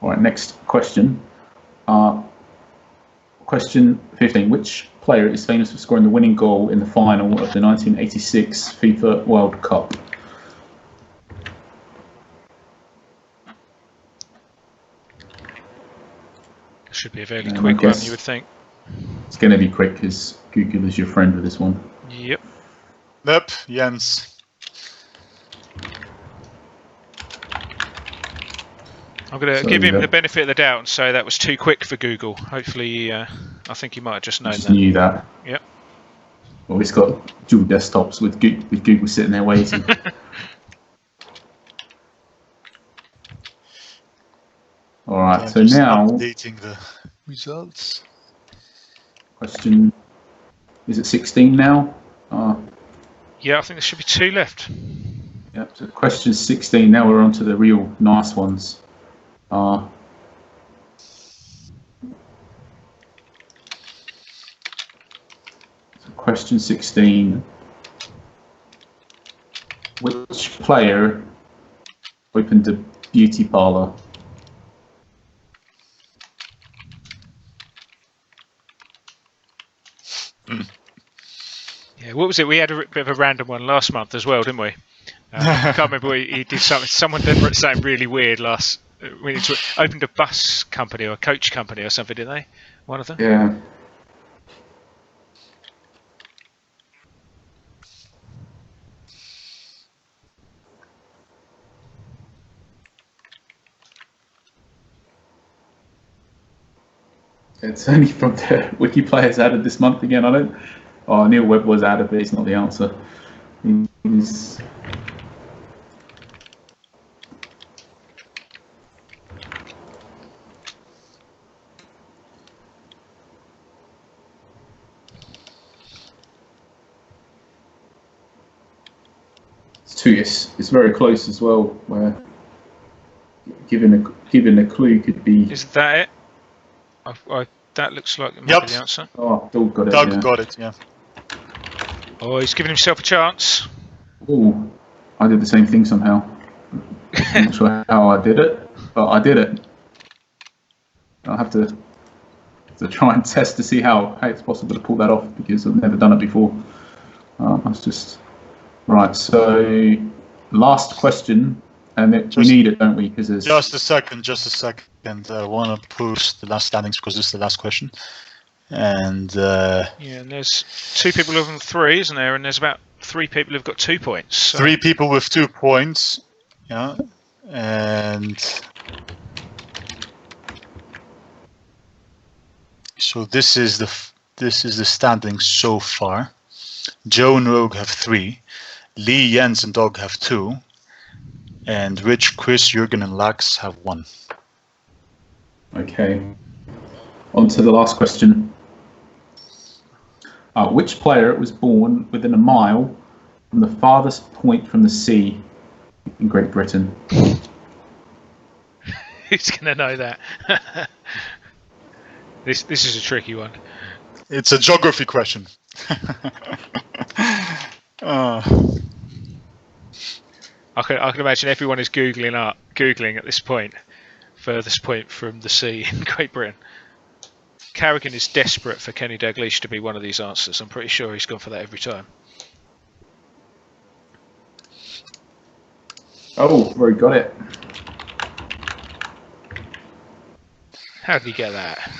C: All right, next question. Question 15. Which player is famous for scoring the winning goal in the final of the 1986 FIFA World Cup?
A: Should be a fairly quick one, you would think.
C: It's going to be quick because Google is your friend with this one.
A: Yep.
D: Yep, Jens.
A: I'm going to give him the benefit of the doubt and say that was too quick for Google. Hopefully, I think he might have just known
C: Just
A: that.
C: knew that.
A: Yep.
C: Well, he's got dual desktops with Google sitting there waiting. All right, so
D: just
C: now
D: updating the results.
C: question, is it 16 now?
A: Yeah, I think there should be 2 left.
C: Yep, so question 16, now we're on to the real nice ones. So question 16, which player opened a beauty parlour?
A: Yeah, what was it? We had a bit of a random one last month as well, didn't we? I can't remember. He did something. Someone did something really weird last. We opened a bus company or a coach company or something, didn't they? One of them.
C: Yeah. It's only from the wiki players added this month again. I don't. Oh, Neil Webb was added, but he's not the answer. He's... It's very close as well. Where given a clue could be.
A: Is that it? That looks like it might be the answer.
C: Oh, Doug got it.
D: Doug got it. Yeah.
A: Oh, he's giving himself a chance.
C: Oh, I did the same thing somehow. I'm not sure how I did it, but I did it. I'll have to try and test to see how it's possible to pull that off because I've never done it before. That's just right. So, last question, and we need it, don't we? Because there's
D: just a second. I want to post the last standings because this is the last question. And
A: yeah, and there's 2 people who've 3, isn't there? And there's about 3 people who've got 2 points. So.
D: 3 people with 2 points. Yeah, and so this is the standings so far. Joe and Rogue have 3, Lee, Jens, and Doug have 2, and Rich, Chris, Jürgen, and Lax have 1.
C: Okay. On to the last question. Which player was born within a mile from the farthest point from the sea in Great Britain?
A: Who's going to know that? This is a tricky one.
D: It's a geography question.
A: I can imagine everyone is googling at this point, furthest point from the sea in Great Britain. Carrigan is desperate for Kenny Dalglish to be one of these answers. I'm pretty sure he's gone for that every time.
C: Oh, Rogue got it.
A: How did he get that?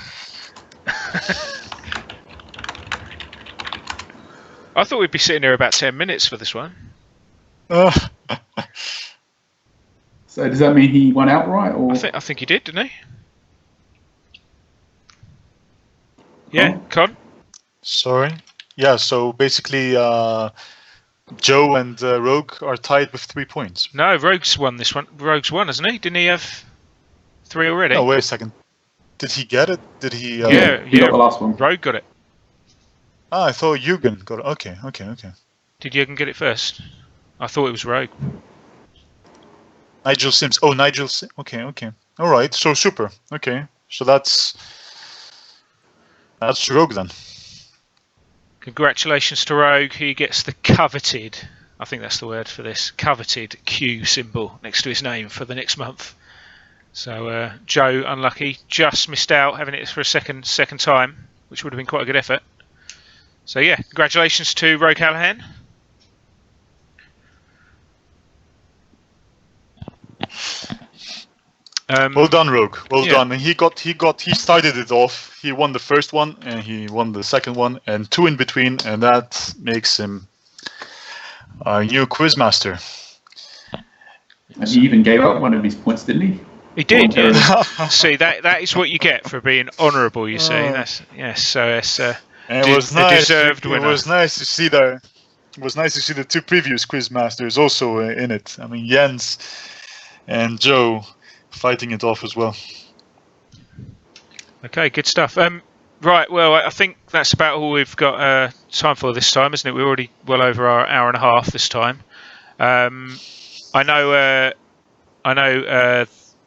A: I thought we'd be sitting here about 10 minutes for this one.
C: So does that mean he won outright, or?
A: I think he did, didn't he? Yeah, Con?
D: Sorry. Yeah, so basically Joe and Rogue are tied with 3 points.
A: No, Rogue's won this one. Rogue's won, hasn't he? Didn't he have 3 already?
D: No, wait a second. Did he get it? Did he?
A: Yeah,
C: He got the last one.
A: Rogue got it.
D: I thought Jürgen got it. Okay.
A: Did Jürgen get it first? I thought it was Rogue.
D: Nigel Sims. Oh, Nigel Sims. Okay. All right. So super. Okay. So that's Rogue then.
A: Congratulations to Rogue. He gets the coveted I think that's the word for this coveted Q symbol next to his name for the next month. So Joe, unlucky, just missed out having it for a second time, which would have been quite a good effort. So yeah, congratulations to Rogue Callahan.
D: Well done, Rogue. Well
A: Yeah.
D: done. And he started it off. He won the first one and he won the second one and 2 in between, and that makes him our new quizmaster.
C: And he even gave up one of his points, didn't he?
A: He did,
C: Voluntarily.
A: yeah. See, that is what you get for being honourable. You see, that's yes. So it's
D: And it was
A: a
D: nice.
A: deserved
D: It
A: winner.
D: was nice to see the. It was nice to see the 2 previous quizmasters also in it. I mean, Jens and Joe fighting it off as well.
A: Okay, good stuff. Right, well, I think that's about all we've got time for this time, isn't it? We're already well over our hour and a half this time. I know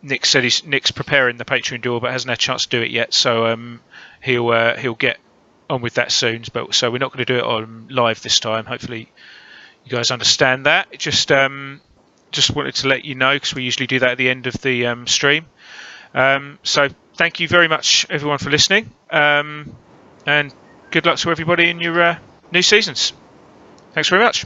A: Nick said Nick's preparing the Patreon door, but hasn't had a chance to do it yet. So he'll get on with that soon. But so we're not going to do it on live this time. Hopefully, you guys understand that. Just wanted to let you know because we usually do that at the end of the stream. So thank you very much, everyone, for listening, and good luck to everybody in your new seasons. Thanks very much.